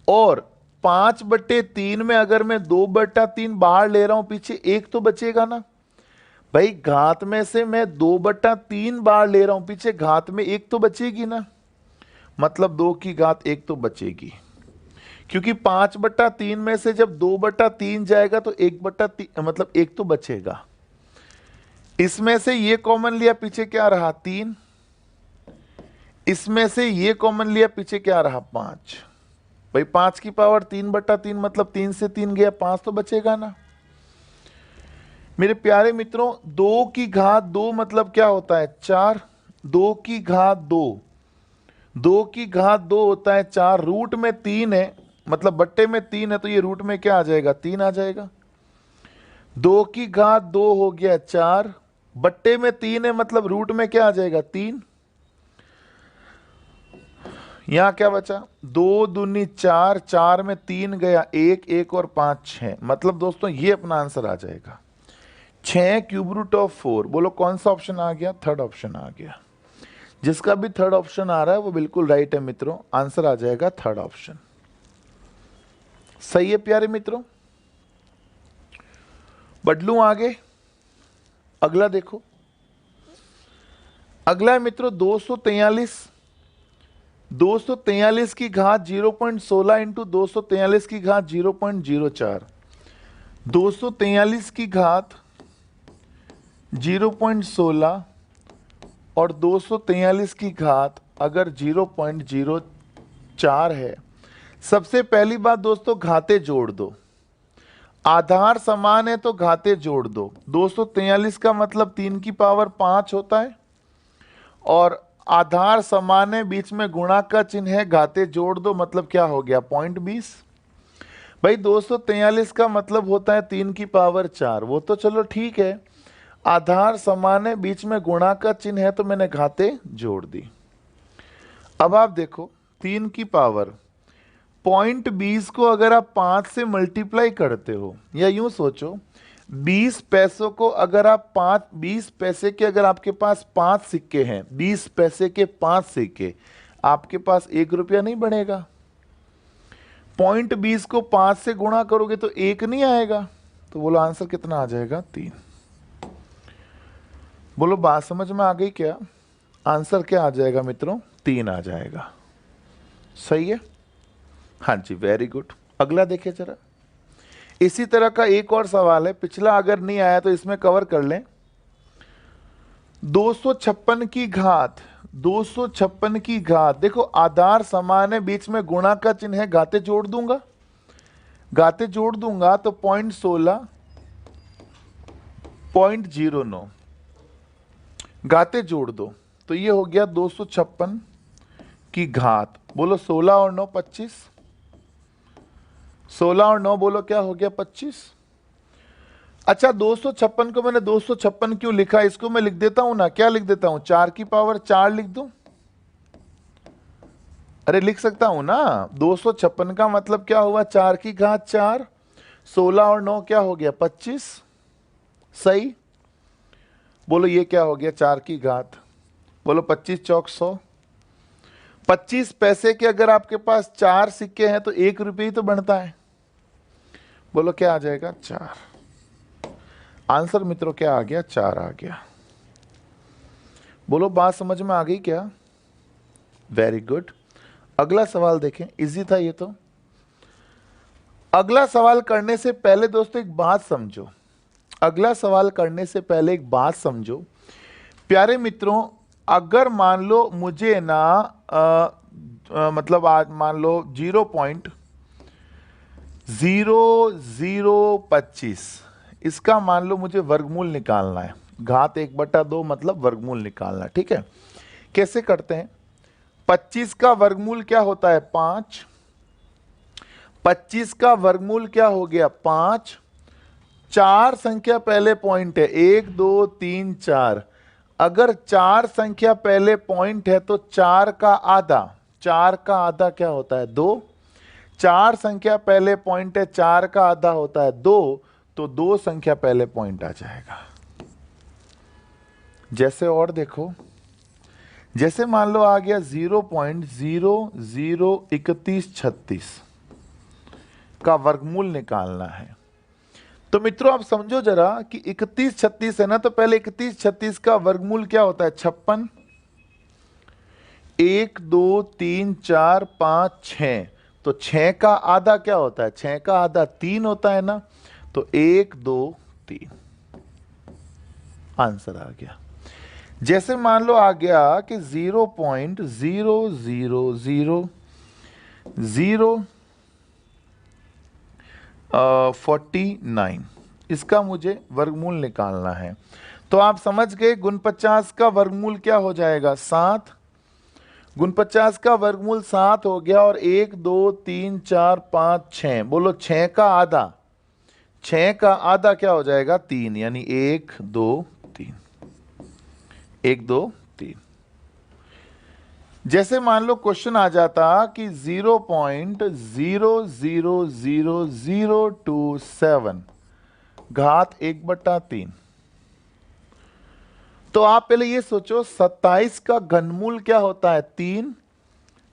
और 5/3 में अगर मैं 2/3 बाहर ले रहा हूं पीछे, एक तो बचेगा ना भाई। घात में से मैं 2/3 बाहर ले रहा हूं पीछे, घात में एक तो बचेगी ना, मतलब 2 की घात 1 तो बचेगी, क्योंकि 5/3 में से जब 2/3 जाएगा तो 1/3 मतलब 1 तो बचेगा। इसमें से ये कॉमन लिया, पीछे क्या रहा 3, इसमें से ये कॉमन लिया, पीछे क्या रहा 5। भाई 5 की पावर 3/3 मतलब 3 से 3 गया, 5 तो बचेगा ना। मेरे प्यारे मित्रों 2 की घात 2 मतलब क्या होता है 4, 2 की घात 2, 2 की घात 2 होता है 4, रूट में 3 है मतलब बट्टे में 3 है, तो ये रूट में क्या आ जाएगा 3 आ जाएगा। 2 की घात 2 हो गया 4, बट्टे में 3 है मतलब रूट में क्या आ जाएगा 3। यहां क्या बचा 2 दूनी 4, 4 में 3 गया 1, 1 और 5 6, मतलब दोस्तों ये अपना आंसर आ जाएगा 6 क्यूब रूट ऑफ 4। बोलो कौन सा ऑप्शन आ गया, थर्ड ऑप्शन आ गया। जिसका भी थर्ड ऑप्शन आ रहा है वो बिल्कुल राइट है मित्रों, आंसर आ जाएगा थर्ड ऑप्शन, सही है प्यारे मित्रों। बढ़ आगे, अगला देखो, अगला है मित्रों 243, 243 की घात 0.16 इंटू 243 की घात 0.04, 243 की घात 0.16 और 243 की घात अगर 0.04 है। सबसे पहली बात दोस्तों घाते जोड़ दो, आधार समान है तो घाते जोड़ दो। 243 का मतलब 3 की पावर 5 होता है और आधार समान है, बीच में गुणा का चिन्ह है, घाते जोड़ दो मतलब क्या हो गया 0.20। भाई 243 का मतलब होता है 3 की पावर 4, वो तो चलो ठीक है, आधार समान है बीच में गुणा का चिन्ह है तो मैंने घाते जोड़ दी। अब आप देखो 3 की पावर 0.20 को अगर आप 5 से मल्टीप्लाई करते हो, या यूं सोचो 20 पैसों को अगर आप 20 पैसे के अगर आपके पास 5 सिक्के हैं, 20 पैसे के 5 सिक्के, आपके पास 1 रुपया नहीं बनेगा। 0.20 को 5 से गुणा करोगे तो 1 नहीं आएगा, तो बोलो आंसर कितना आ जाएगा 3। बोलो बात समझ में आ गई क्या, आंसर क्या आ जाएगा मित्रों 3 आ जाएगा, सही है। हाँ जी वेरी गुड, अगला देखिए जरा। इसी तरह का एक और सवाल है, पिछला अगर नहीं आया तो इसमें कवर कर लें। 256 की घात, 256 की घात, देखो आधार समान है, बीच में गुणा का चिन्ह है, घाते जोड़ दूंगा, घाते जोड़ दूंगा तो 0.16, 0.09, घाते जोड़ दो तो ये हो गया 256 की घात। बोलो 16 और 9 25, 16 और 9 बोलो क्या हो गया 25। अच्छा 256 को मैंने 256 क्यों लिखा, इसको मैं लिख देता हूं ना, क्या लिख देता हूं, 4 की पावर 4 लिख दूं। अरे लिख सकता हूं ना, 256 का मतलब क्या हुआ, 4 की घात 4, 16 और 9 क्या हो गया 25, सही। बोलो ये क्या हो गया 4 की घात, बोलो 25 चौक 100, 25 पैसे के अगर आपके पास 4 सिक्के हैं तो 1 रुपये ही तो बनता है। बोलो क्या आ जाएगा 4, आंसर मित्रों क्या आ गया 4 आ गया। बोलो बात समझ में आ गई क्या, वेरी गुड। अगला सवाल देखें, इजी था ये तो। अगला सवाल करने से पहले दोस्तों एक बात समझो, अगला सवाल करने से पहले एक बात समझो प्यारे मित्रों, अगर मान लो मुझे ना मतलब आज मान लो 0.0025, इसका मान लो मुझे वर्गमूल निकालना है, घात 1/2 मतलब वर्गमूल निकालना है, ठीक है। कैसे करते हैं, 25 का वर्गमूल क्या होता है 5, 25 का वर्गमूल क्या हो गया 5, 4 संख्या पहले पॉइंट है 1 2 3 4, अगर 4 संख्या पहले पॉइंट है तो 4 का आधा, 4 का आधा क्या होता है 2, 4 संख्या पहले पॉइंट है 4 का आधा होता है 2, तो 2 संख्या पहले पॉइंट आ जाएगा। जैसे और देखो, जैसे मान लो आ गया 0.003136 का वर्गमूल निकालना है, तो मित्रों आप समझो जरा कि 3136 है ना, तो पहले 3136 का वर्गमूल क्या होता है 56, 1 2 3 4 5 6, तो 6 का आधा क्या होता है, 6 का आधा 3 होता है ना, तो 1 2 3, आंसर आ गया। जैसे मान लो आ गया कि 0.00049, इसका मुझे वर्गमूल निकालना है, तो आप समझ गए 49 का वर्गमूल क्या हो जाएगा 7, 49 का वर्गमूल 7 हो गया, और 1 2 3 4 5 6, बोलो 6 का आधा, 6 का आधा क्या हो जाएगा 3, यानी 1 2 3, 1 2 3। जैसे मान लो क्वेश्चन आ जाता कि 0.000027 घात 1/3, तो आप पहले ये सोचो 27 का घनमूल क्या होता है 3,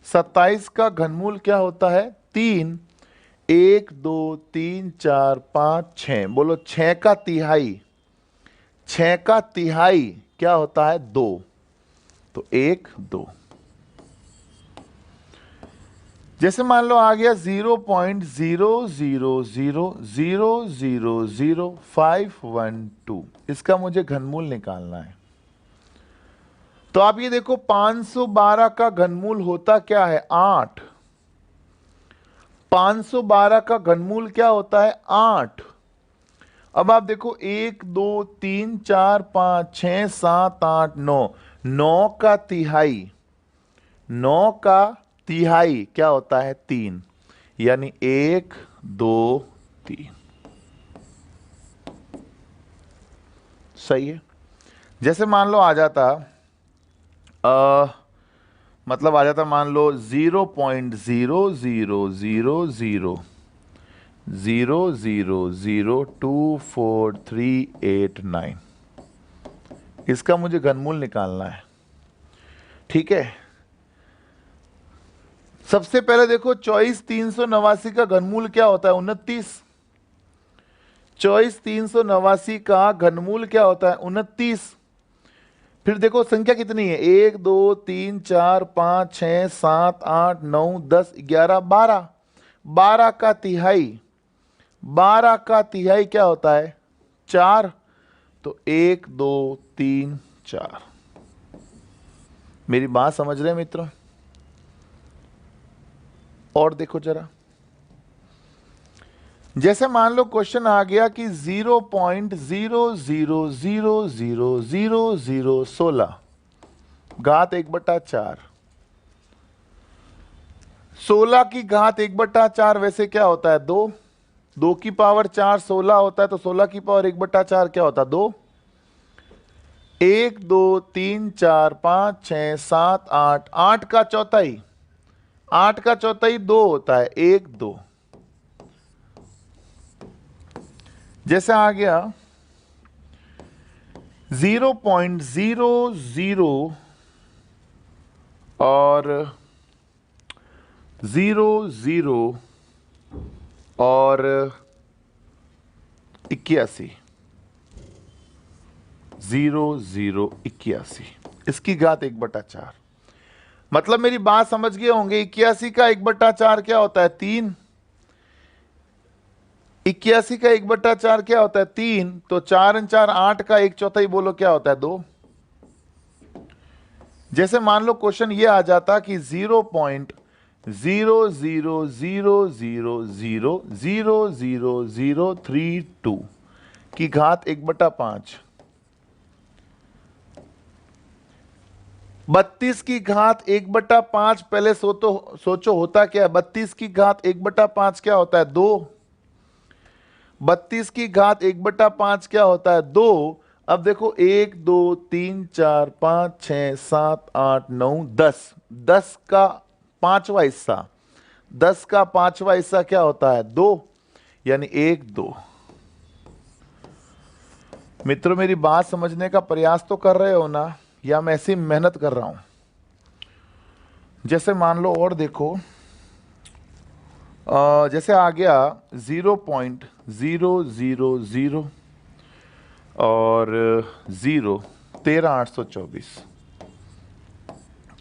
27 का घनमूल क्या होता है 3, 1 2 3 4 5 6, बोलो 6 का तिहाई, 6 का तिहाई क्या होता है 2, तो 1 2। जैसे मान लो आ गया 0.00000512, इसका मुझे घनमूल निकालना है, तो आप ये देखो 512 का घनमूल होता क्या है 8, 512 का घनमूल क्या होता है 8। अब आप देखो 1 2 3 4 5 6 7 8 9, 9 का तिहाई, 9 का तिहाई क्या होता है 3, यानी 1 2 3, सही है। जैसे मान लो आ जाता मतलब आ जाता मान लो 0.000000243889, इसका मुझे घनमूल निकालना है, ठीक है। सबसे पहले देखो 24,389 का घनमूल क्या होता है 29, 24,389 का घनमूल क्या होता है 29। फिर देखो संख्या कितनी है 1 2 3 4 5 6 7 8 9 10 11 12, 12 का तिहाई, 12 का तिहाई क्या होता है 4, तो 1 2 3 4। मेरी बात समझ रहे हैं मित्रों? और देखो जरा, जैसे मान लो क्वेश्चन आ गया कि 0.00000016 घात 1/4, 16 की घात 1/4 वैसे क्या होता है 2, 2 की पावर 4 16 होता है, तो 16 की पावर 1/4 क्या होता है 2। 1 2 3 4 5 6 7 8, 8 का चौथाई, 8 का चौथाई 2 होता है, 1 2। जैसे आ गया 0.00 और 00 और 81, 0081, इसकी घात 1/4। मतलब मेरी बात समझ गए होंगे, 81 का 1/4 क्या होता है 3, 81 का 1/4 क्या होता है 3, तो 4 और 4 8 का 1/4 बोलो क्या होता है 2। जैसे मान लो क्वेश्चन ये आ जाता कि 0.0000000032 की घात 1/5, 32 की घात 1/5, पहले सोचो होता क्या है, 32 की घात 1/5 क्या होता है 2, 32 की घात 1/5 क्या होता है 2। अब देखो 1 2 3 4 5 6 7 8 9 10, 10 का पांचवा हिस्सा, 10 का पांचवा हिस्सा क्या होता है 2, यानी 1 2। मित्रों मेरी बात समझने का प्रयास तो कर रहे हो ना, या मैं ऐसी मेहनत कर रहा हूं? जैसे मान लो और देखो, जैसे आ गया 0.000 और 0 13824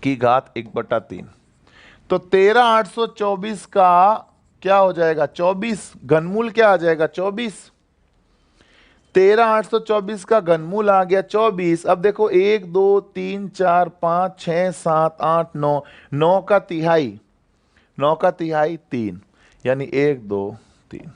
की घात 1/3, तो 13824 का क्या हो जाएगा 24, घनमूल क्या आ जाएगा 24, 13824 का घनमूल आ गया 24। अब देखो 1 2 3 4 5 6 7 8 9, 9 का तिहाई, 9 का तिहाई 3, यानी 1 2 3।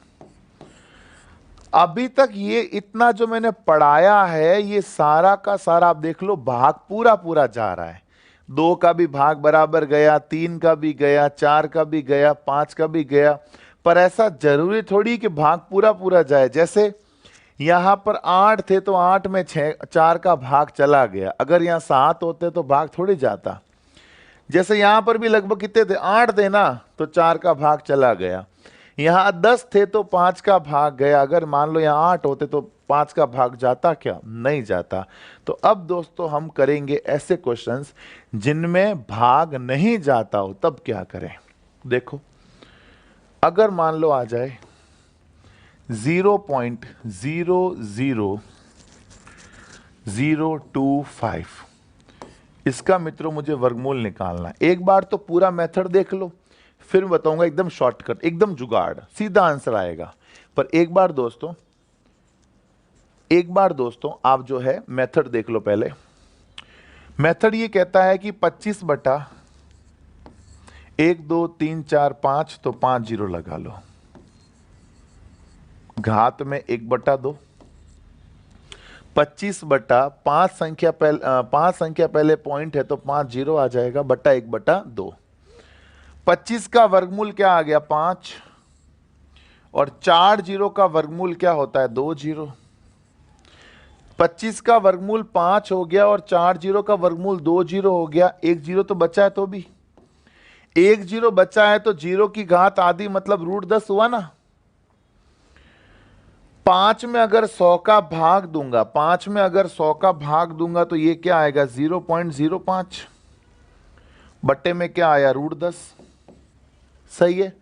अभी तक ये इतना जो मैंने पढ़ाया है, ये सारा का सारा आप देख लो भाग पूरा पूरा जा रहा है। 2 का भी भाग बराबर गया, 3 का भी गया, 4 का भी गया, 5 का भी गया, पर ऐसा जरूरी थोड़ी कि भाग पूरा पूरा जाए। जैसे यहां पर 8 थे तो 8 में 4 का भाग चला गया, अगर यहां 7 होते तो भाग थोड़ी जाता। जैसे यहां पर भी लगभग कितने थे 8 थे ना, तो 4 का भाग चला गया। यहां 10 थे तो 5 का भाग गया, अगर मान लो यहां 8 होते तो 5 का भाग जाता क्या, नहीं जाता। तो अब दोस्तों हम करेंगे ऐसे क्वेश्चंस जिनमें भाग नहीं जाता हो, तब क्या करें। देखो अगर मान लो आ जाए 0.00025, इसका मित्रों मुझे वर्गमूल निकालना है। एक बार तो पूरा मेथड देख लो, फिर बताऊंगा एकदम शॉर्टकट, एकदम जुगाड़, सीधा आंसर आएगा। पर एक बार दोस्तों आप जो है मेथड देख लो पहले। मेथड ये कहता है कि 25 बटा 1 2 3 4 5, तो 5 जीरो लगा लो, घात में 1/2, 25 बटा 5 संख्या पहले पॉइंट है तो 5 जीरो आ जाएगा, बटा 1/2। 25 का वर्गमूल क्या आ गया 5, और 4 जीरो का वर्गमूल क्या होता है 2 जीरो। 25 का वर्गमूल 5 हो गया और 4 जीरो का वर्गमूल 2 जीरो हो गया, 1 जीरो तो बचा है, तो भी 1 जीरो बचा है तो जीरो की घात आधी, मतलब √10 हुआ ना। 5 में अगर 100 का भाग दूंगा, 5 में अगर 100 का भाग दूंगा तो ये क्या आएगा 0.05, बट्टे में क्या आया √10। सही है।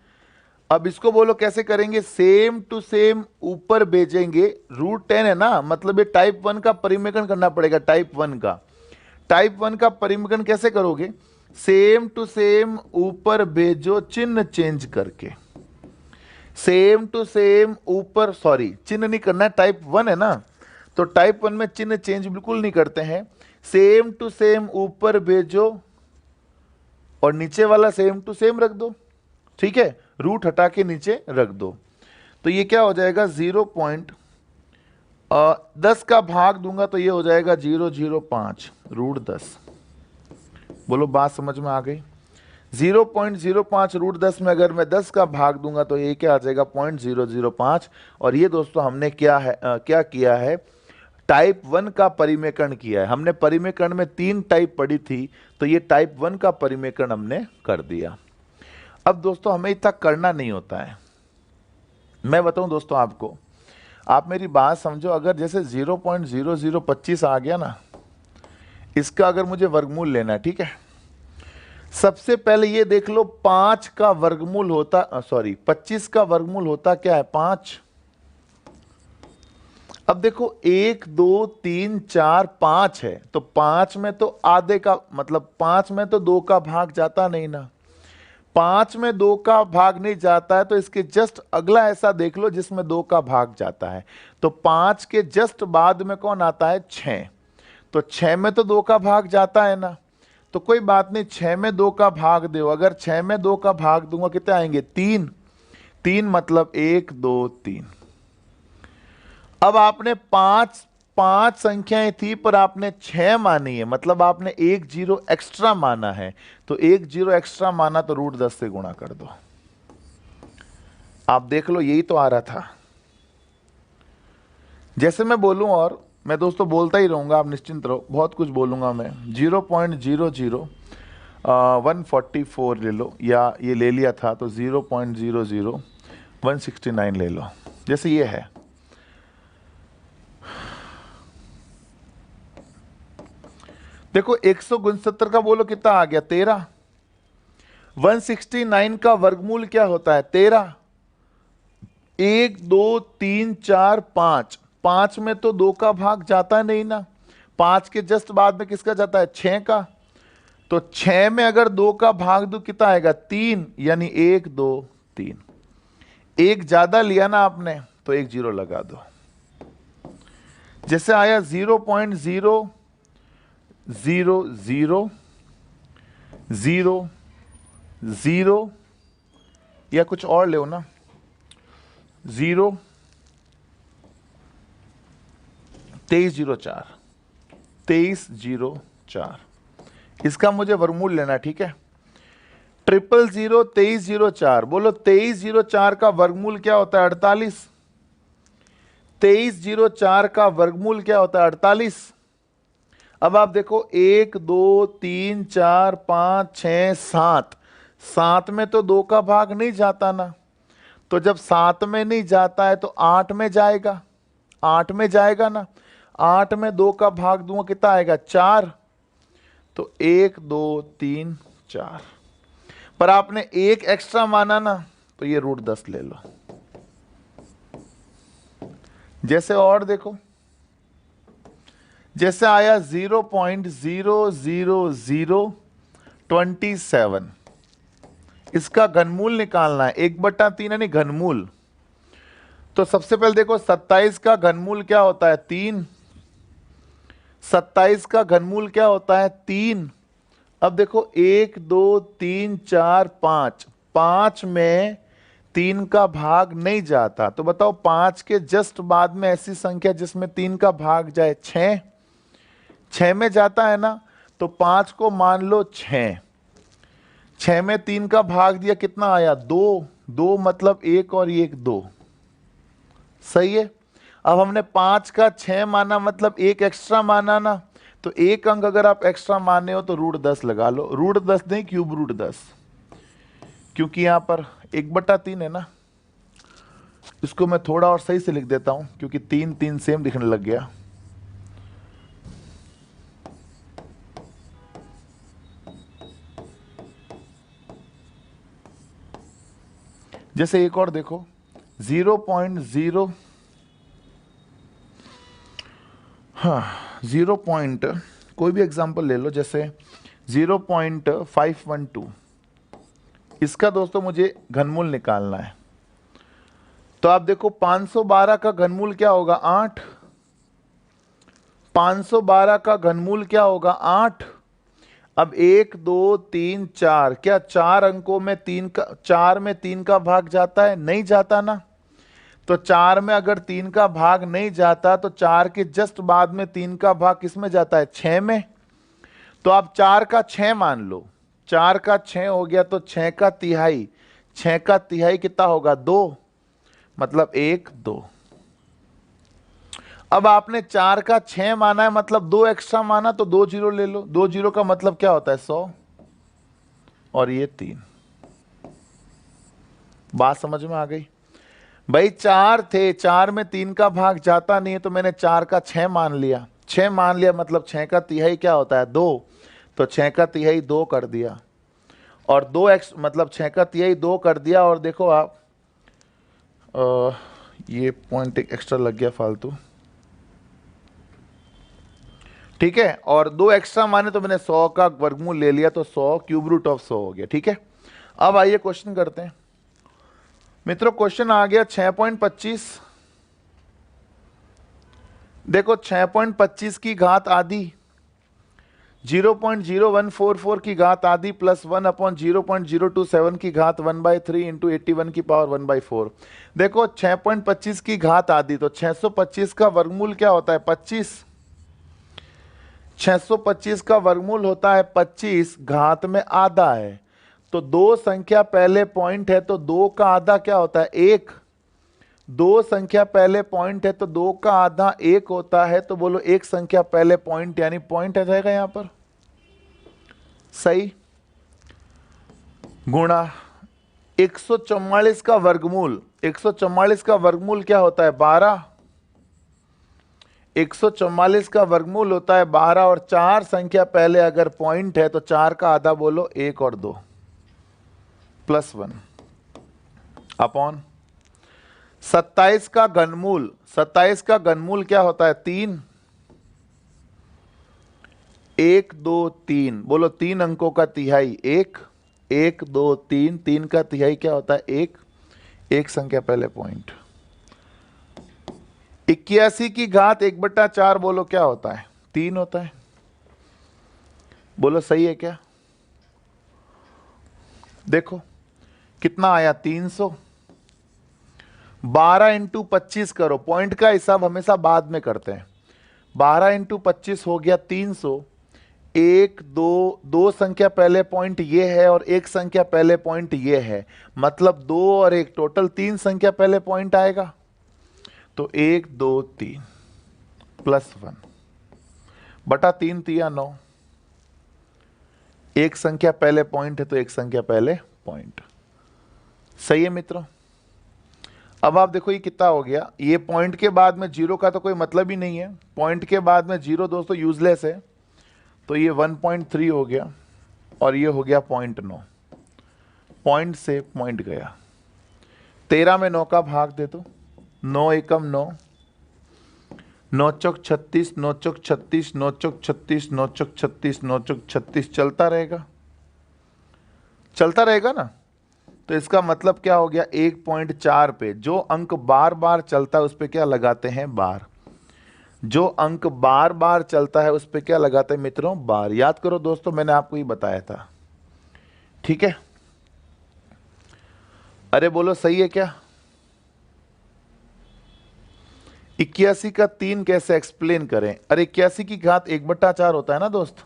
अब इसको बोलो कैसे करेंगे, सेम टू सेम ऊपर भेजेंगे, √10 है ना, मतलब ये टाइप 1 का परिमेयकरण करना पड़ेगा। टाइप 1 का परिमेयकरण कैसे करोगे, सेम टू सेम ऊपर भेजो चिन्ह चेंज करके, सेम टू सेम ऊपर, सॉरी चिन्ह नहीं करना है, टाइप 1 है ना, तो टाइप 1 में चिन्ह चेंज बिल्कुल नहीं करते हैं, सेम टू सेम ऊपर भेजो और नीचे वाला सेम टू सेम रख दो, ठीक है, रूट हटा के नीचे रख दो। तो ये क्या हो जाएगा 0.10 का भाग दूंगा तो ये हो जाएगा 0.05 रूट 10। बोलो बात समझ में आ गई? 0.05 रूट 10 में अगर मैं 10 का भाग दूंगा तो ये क्या आ जाएगा 0.005। और ये दोस्तों हमने क्या किया है, टाइप 1 का परिमेकरण किया है। हमने परिमेकरण में 3 टाइप पढ़ी थी, तो ये टाइप 1 का परिमेकरण हमने कर दिया। अब दोस्तों हमें इतना करना नहीं होता है। मैं बताऊं दोस्तों आपको, आप मेरी बात समझो, अगर जैसे 0.0025 आ गया ना, इसका अगर मुझे वर्गमूल लेना है, ठीक है, सबसे पहले ये देख लो 5 का वर्गमूल होता 25 का वर्गमूल होता क्या है 5। अब देखो 1 2 3 4 5 है, तो 5 में तो आधे का मतलब 5 में तो 2 का भाग जाता नहीं ना, 5 में 2 का भाग नहीं जाता है, तो इसके जस्ट अगला ऐसा देख लो जिसमें 2 का भाग जाता है। तो 5 के जस्ट बाद में कौन आता है 6, तो 6 में तो 2 का भाग जाता है ना, तो कोई बात नहीं 6 में 2 का भाग दो। अगर 6 में 2 का भाग दूंगा कितने आएंगे 3, 3 मतलब 1 2 3। अब आपने पांच संख्याएं थी पर आपने 6 मानी है, मतलब आपने 1 0 एक्स्ट्रा माना है, तो 1 0 एक्स्ट्रा माना तो रूट 10 से गुणा कर दो। आप देख लो यही तो आ रहा था। जैसे मैं बोलूं, और मैं दोस्तों बोलता ही रहूंगा, आप निश्चिंत रहो, बहुत कुछ बोलूंगा मैं। 0.00 144 ले लो, या ये ले लिया था तो 0.00 169 ले लो, जैसे ये है। देखो 169 का बोलो कितना आ गया 13। 169 का वर्गमूल क्या होता है 13। 1 2 3 4 5, 5 में तो 2 का भाग जाता नहीं ना, 5 के जस्ट बाद में किसका जाता है 6 का, तो 6 में अगर 2 का भाग दो कितना आएगा 3, यानी 1 2 3। एक ज्यादा लिया ना आपने तो 1 0 लगा दो। जैसे आया 0.000 0 या कुछ और ले ना 0 2304 2304, इसका मुझे वर्गमूल लेना, ठीक है। 000 2304, बोलो 2304 का वर्गमूल क्या होता है 48। 2304 का वर्गमूल क्या होता है 48। अब आप देखो 1 2 3 4 5 6 7, 7 में तो 2 का भाग नहीं जाता ना, तो जब 7 में नहीं जाता है तो 8 में जाएगा, 8 में जाएगा ना, 8 में 2 का भाग दूंगा कितना आएगा 4, तो 1 2 3 4। पर आपने 1 एक्स्ट्रा माना ना, तो ये रूट 10 ले लो। जैसे और देखो, जैसे आया 0.00027, इसका घनमूल निकालना है 1/3 यानी घनमूल। तो सबसे पहले देखो 27 का घनमूल क्या होता है 3, 27 का घनमूल क्या होता है 3। अब देखो 1 2 3 4 5, 5 में 3 का भाग नहीं जाता, तो बताओ 5 के जस्ट बाद में ऐसी संख्या जिसमें 3 का भाग जाए 6, 6 में जाता है ना, तो 5 को मान लो 6, 6 में 3 का भाग दिया कितना आया 2, 2 मतलब 1 और 1 2, सही है। अब हमने 5 का 6 माना मतलब 1 एक्स्ट्रा माना ना, तो 1 अंक अगर आप एक्स्ट्रा माने हो तो रूट 10 लगा लो। रूट 10 नहीं क्यूब रूट 10, क्योंकि यहां पर 1/3 है ना। इसको मैं थोड़ा और सही से लिख देता हूं क्योंकि 3 3 सेम दिखने लग गया। जैसे एक और देखो 0.0, हाँ 0. कोई भी एग्जांपल ले लो, जैसे 0.512, इसका दोस्तों मुझे घनमूल निकालना है। तो आप देखो 512 का घनमूल क्या होगा 8, 512 का घनमूल क्या होगा 8। अब 1 2 3 4, क्या 4 अंकों में 3 का 4 में 3 का भाग जाता है? नहीं जाता ना। तो 4 में अगर 3 का भाग नहीं जाता तो 4 के जस्ट बाद में 3 का भाग किस में जाता है? 6 में। तो आप 4 का 6 मान लो, 4 का 6 हो गया तो 6 का तिहाई, 6 का तिहाई कितना होगा? 2, मतलब 1 2। अब आपने 4 का 6 माना है, मतलब 2 एक्स्ट्रा माना, तो 2 जीरो ले लो। 2 जीरो का मतलब क्या होता है? 100, और ये 3। बात समझ में आ गई भाई? 4 थे, 4 में 3 का भाग जाता नहीं है, तो मैंने 4 का 6 मान लिया। 6 मान लिया मतलब 6 का तिहाई क्या होता है? 2, तो 6 का तिहाई 2 कर दिया, और 2 एक्स मतलब 6 का तिहाई 2 कर दिया। और देखो आप, ये पॉइंट एक एक्स्ट्रा लग गया फालतू, ठीक है। और 2 एक्स्ट्रा माने तो मैंने 100 का वर्गमूल ले लिया, तो 100 क्यूब रूट ऑफ 100 हो गया, ठीक है। अब आइए क्वेश्चन करते हैं मित्रों। क्वेश्चन आ गया 6.25। देखो 6.25 की घात आधी, 0.0144 की घात आधी प्लस 1/0.027 की घात 1/3 इंटू 81 की पावर 1/4। देखो 6.25 की घात आधी, तो 625 का वर्गमूल क्या होता है? 25। 625 का वर्गमूल होता है 25, घात में आधा है, तो 2 संख्या पहले पॉइंट है, तो 2 का आधा क्या होता है? 1। 2 संख्या पहले पॉइंट है तो 2 का आधा 1 होता है, तो बोलो 1 संख्या पहले पॉइंट, यानी पॉइंट आ जाएगा यहां पर, सही। गुणा 144 का वर्गमूल, 144 का वर्गमूल क्या होता है? 12। 144 का वर्गमूल होता है 12, और 4 संख्या पहले अगर पॉइंट है तो 4 का आधा बोलो 1 और 2 प्लस 1 अपॉन 27 का घनमूल। 27 का घनमूल क्या होता है? 3। 1 2 3 बोलो, 3 अंकों का तिहाई 1, 1 2 3, 3 का तिहाई क्या होता है? 1, 1 संख्या पहले पॉइंट। 81 की घात 1/4 बोलो क्या होता है? 3 होता है। बोलो सही है क्या? देखो कितना आया? 300। 12 इंटू 25 करो, पॉइंट का हिसाब हमेशा बाद में करते हैं। 12 इंटू 25 हो गया 300। 1 2 2 संख्या पहले पॉइंट ये है, और 1 संख्या पहले पॉइंट ये है, मतलब 2 और 1 टोटल 3 संख्या पहले पॉइंट आएगा। तो 1 2 3 प्लस 1 बटा 3 तिया 9। 1 संख्या पहले पॉइंट है तो 1 संख्या पहले पॉइंट, सही है मित्रों। अब आप देखो ये कितना हो गया? ये पॉइंट के बाद में जीरो का तो कोई मतलब ही नहीं है, पॉइंट के बाद में जीरो दोस्तों यूजलेस है, तो ये 1.3 हो गया, और ये हो गया 0.9। पॉइंट से पॉइंट गया। 13 में 9 का भाग दे दो, 9 एकम 9, 9 चौक 36, 9 चौक 36, 9 चौक 36, 9 चौक 36, 9 चौक 36, चलता रहेगा, चलता रहेगा ना। तो इसका मतलब क्या हो गया? 1.4 पे जो अंक बार बार चलता है उस पे क्या लगाते हैं? बार। जो अंक बार बार चलता है उस पे क्या लगाते हैं मित्रों? बार। याद करो दोस्तों, मैंने आपको ये बताया था, ठीक है। अरे बोलो सही है क्या? 81 का 3 कैसे एक्सप्लेन करें? अरे 81 की घात 1/4 होता है ना दोस्त।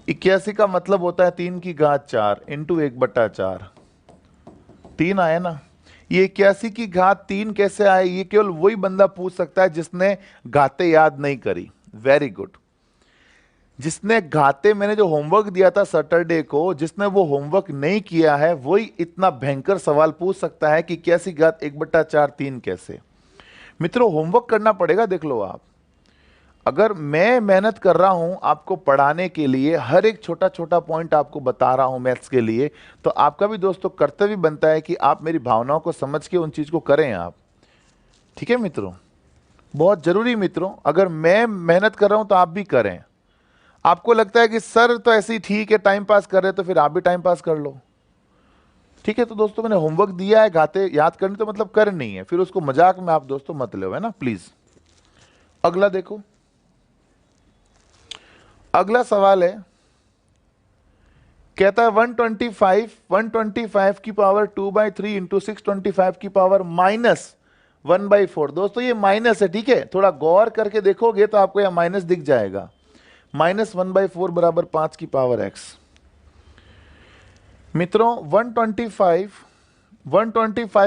81 का मतलब होता है 3 की घात 4 इंटू 1/4, 3 आया ना। ये 81 की घात 3 कैसे आए? ये केवल वही बंदा पूछ सकता है जिसने घातें याद नहीं करी। Very good. जिसने घाते, मैंने जो होमवर्क दिया था सैटरडे को, जिसने वो होमवर्क नहीं किया है वही इतना भयंकर सवाल पूछ सकता है कि 81 घात 1/4 3 कैसे। मित्रों होमवर्क करना पड़ेगा। देख लो आप, अगर मैं मेहनत कर रहा हूं आपको पढ़ाने के लिए, हर एक छोटा छोटा पॉइंट आपको बता रहा हूं मैथ्स के लिए, तो आपका भी दोस्तों कर्तव्य बनता है कि आप मेरी भावनाओं को समझ के उन चीज को करें आप, ठीक है मित्रों। बहुत जरूरी मित्रों, अगर मैं मेहनत कर रहा हूं तो आप भी करें। आपको लगता है कि सर तो ऐसे ही ठीक है, टाइम पास कर रहे, तो फिर आप भी टाइम पास कर लो, ठीक है। तो दोस्तों मैंने होमवर्क दिया है, घाते याद करनी तो मतलब करनी है, फिर उसको मजाक में आप दोस्तों मत लो, है ना प्लीज। अगला देखो, अगला सवाल है, कहता है 125 की पावर 2/3 इंटू 625 की पावर -1/4। दोस्तों ये माइनस है, ठीक है, थोड़ा गौर करके देखोगे तो आपको यह माइनस दिख जाएगा। -1/4 बराबर 5 की पावर x। मित्रों 125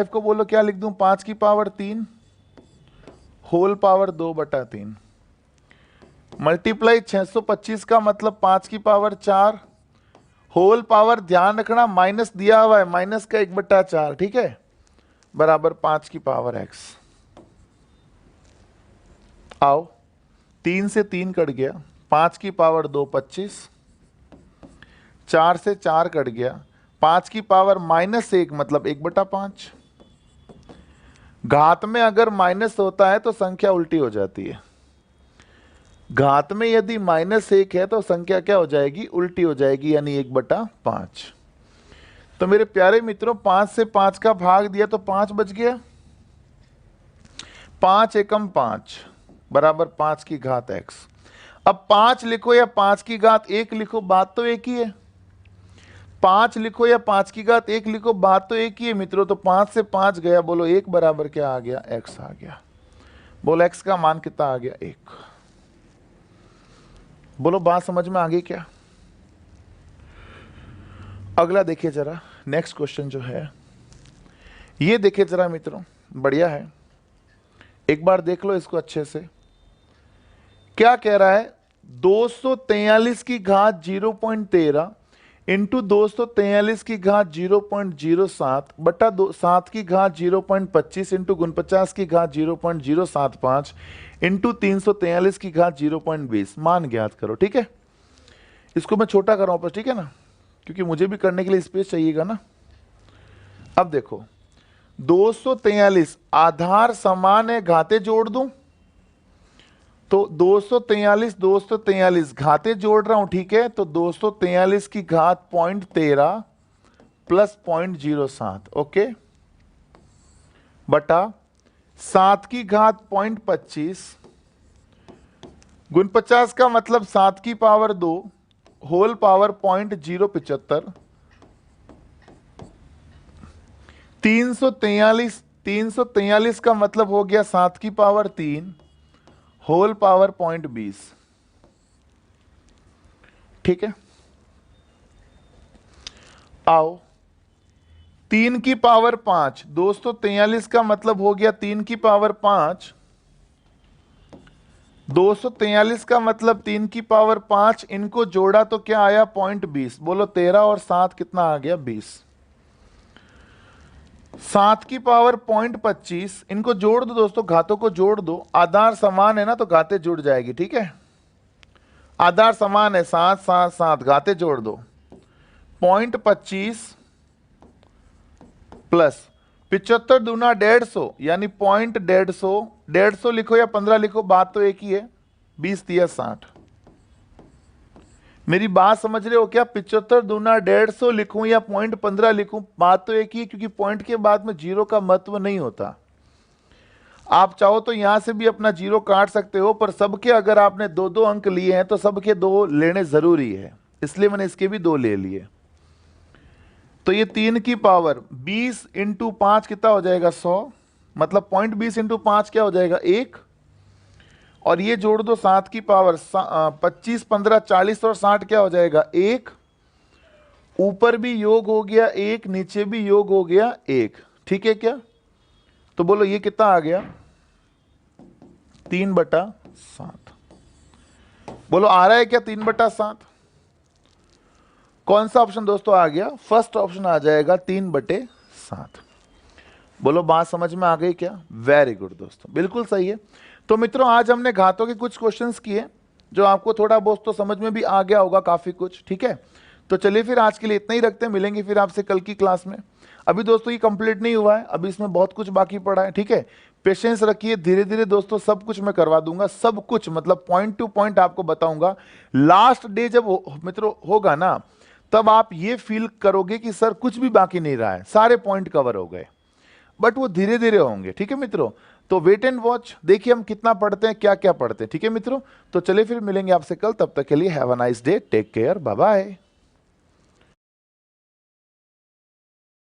को बोलो क्या लिख दूं, 5 की पावर 3 होल पावर 2/3 मल्टीप्लाई 625 का मतलब 5 की पावर 4 होल पावर, ध्यान रखना माइनस दिया हुआ है, माइनस का 1/4, ठीक है, बराबर 5 की पावर x। आओ 3 से 3 कट गया, 5 की पावर 2 25, 4 से 4 कट गया, 5 की पावर -1 मतलब 1/5। घात में अगर माइनस होता है तो संख्या उल्टी हो जाती है। घात में यदि -1 है तो संख्या क्या हो जाएगी, उल्टी हो जाएगी, यानी 1/5। तो मेरे प्यारे मित्रों 5 से 5 का भाग दिया तो 5 बच गया, 5 एकम 5 बराबर 5 की घात x। अब 5 लिखो या 5 की घात 1 लिखो, बात तो एक ही है। 5 लिखो या 5 की घात 1 लिखो, बात तो एक ही है मित्रों। तो 5 से 5 गया, बोलो 1 बराबर क्या आ गया, x आ गया। बोलो x का मान कितना आ गया, 1। बोलो बात समझ में आ गई क्या? अगला देखिए जरा, नेक्स्ट क्वेश्चन जो है ये देखिए जरा मित्रों, बढ़िया है, एक बार देख लो इसको अच्छे से। क्या कह रहा है, 243 की घात 0.13 इंटू 243 की घात 0.07 बटा 7 की घात 0.25 इंटू 49 की घात 0.075 इंटू 343 की घात 0.20 मान ज्ञात करो। ठीक है, इसको मैं छोटा कर रहा हूं, ठीक है ना, क्योंकि मुझे भी करने के लिए स्पेस चाहिएगा ना। अब देखो 243 आधार समान है, घाते जोड़ दूं तो 243 घाते जोड़ रहा हूं, ठीक है। तो 243 की घात 0.13 प्लस 0.07 ओके, बटा 7 की घात 0.25 49 का मतलब 7 की पावर 2 होल पावर 0.075 343 का मतलब हो गया 7 की पावर 3 होल पावर 0.20। ठीक है, आओ 3 की पावर 5, 243 का मतलब हो गया 3 की पावर 5, 243 का मतलब 3 की पावर 5, इनको जोड़ा तो क्या आया 0.20। बोलो 13 और 7 कितना आ गया 20। 7 की पावर 0.25, इनको जोड़ दो दोस्तों, घातों को जोड़ दो, आधार समान है ना तो घाते जुड़ जाएगी। ठीक है, आधार समान है, 7 7 7 घाते जोड़ दो, 0.25 प्लस 75 दूना 150 यानी 0.150, 150 लिखो या 15 लिखो, बात तो एक ही है, 20 दिया 60। मेरी बात समझ रहे हो क्या? 75 दूना 150 लिखूं या 0.15 लिखूं, बात तो एक ही है, क्योंकि पॉइंट के बाद में जीरो का महत्व नहीं होता। आप चाहो तो यहां से भी अपना जीरो काट सकते हो, पर सबके अगर आपने 2-2 अंक लिए हैं तो सबके 2 लेने जरूरी है, इसलिए मैंने इसके भी 2 ले लिए। तो ये 3 की पावर 20 इंटू 5 कितना हो जाएगा 100, मतलब 0.20 इंटू 5 क्या हो जाएगा 1, और ये जोड़ दो 7 की पावर 25 15 40 और 60 क्या हो जाएगा 1, ऊपर भी योग हो गया 1, नीचे भी योग हो गया 1। ठीक है क्या? तो बोलो ये कितना आ गया 3/7। बोलो आ रहा है क्या 3/7? कौन सा ऑप्शन दोस्तों आ गया? फर्स्ट ऑप्शन आ जाएगा 3/7। बोलो बात समझ में आ गई क्या? वेरी गुड दोस्तों, बिल्कुल सही है। तो मित्रों आज हमने घातों के कुछ क्वेश्चंस किए जो आपको थोड़ा बहुत तो समझ में भी आ गया होगा काफी कुछ। ठीक है, तो चलिए फिर आज के लिए इतना ही रखते हैं, मिलेंगे फिर आपसे कल की क्लास में। अभी दोस्तों ये कंप्लीट नहीं हुआ है, अभी इसमें बहुत कुछ बाकी पड़ा है। ठीक है, पेशेंस रखिए, धीरे धीरे दोस्तों सब कुछ मैं करवा दूंगा, सब कुछ मतलब पॉइंट टू पॉइंट आपको बताऊंगा। लास्ट डे जब मित्रों होगा ना, तब आप ये फील करोगे कि सर कुछ भी बाकी नहीं रहा है, सारे पॉइंट कवर हो गए। बट वो धीरे धीरे होंगे। ठीक है मित्रों, तो वेट एंड वॉच, देखिए हम कितना पढ़ते हैं, क्या क्या पढ़ते हैं। ठीक है मित्रों, तो चलिए फिर मिलेंगे आपसे कल, तब तक के लिए have a nice day, take care, bye bye.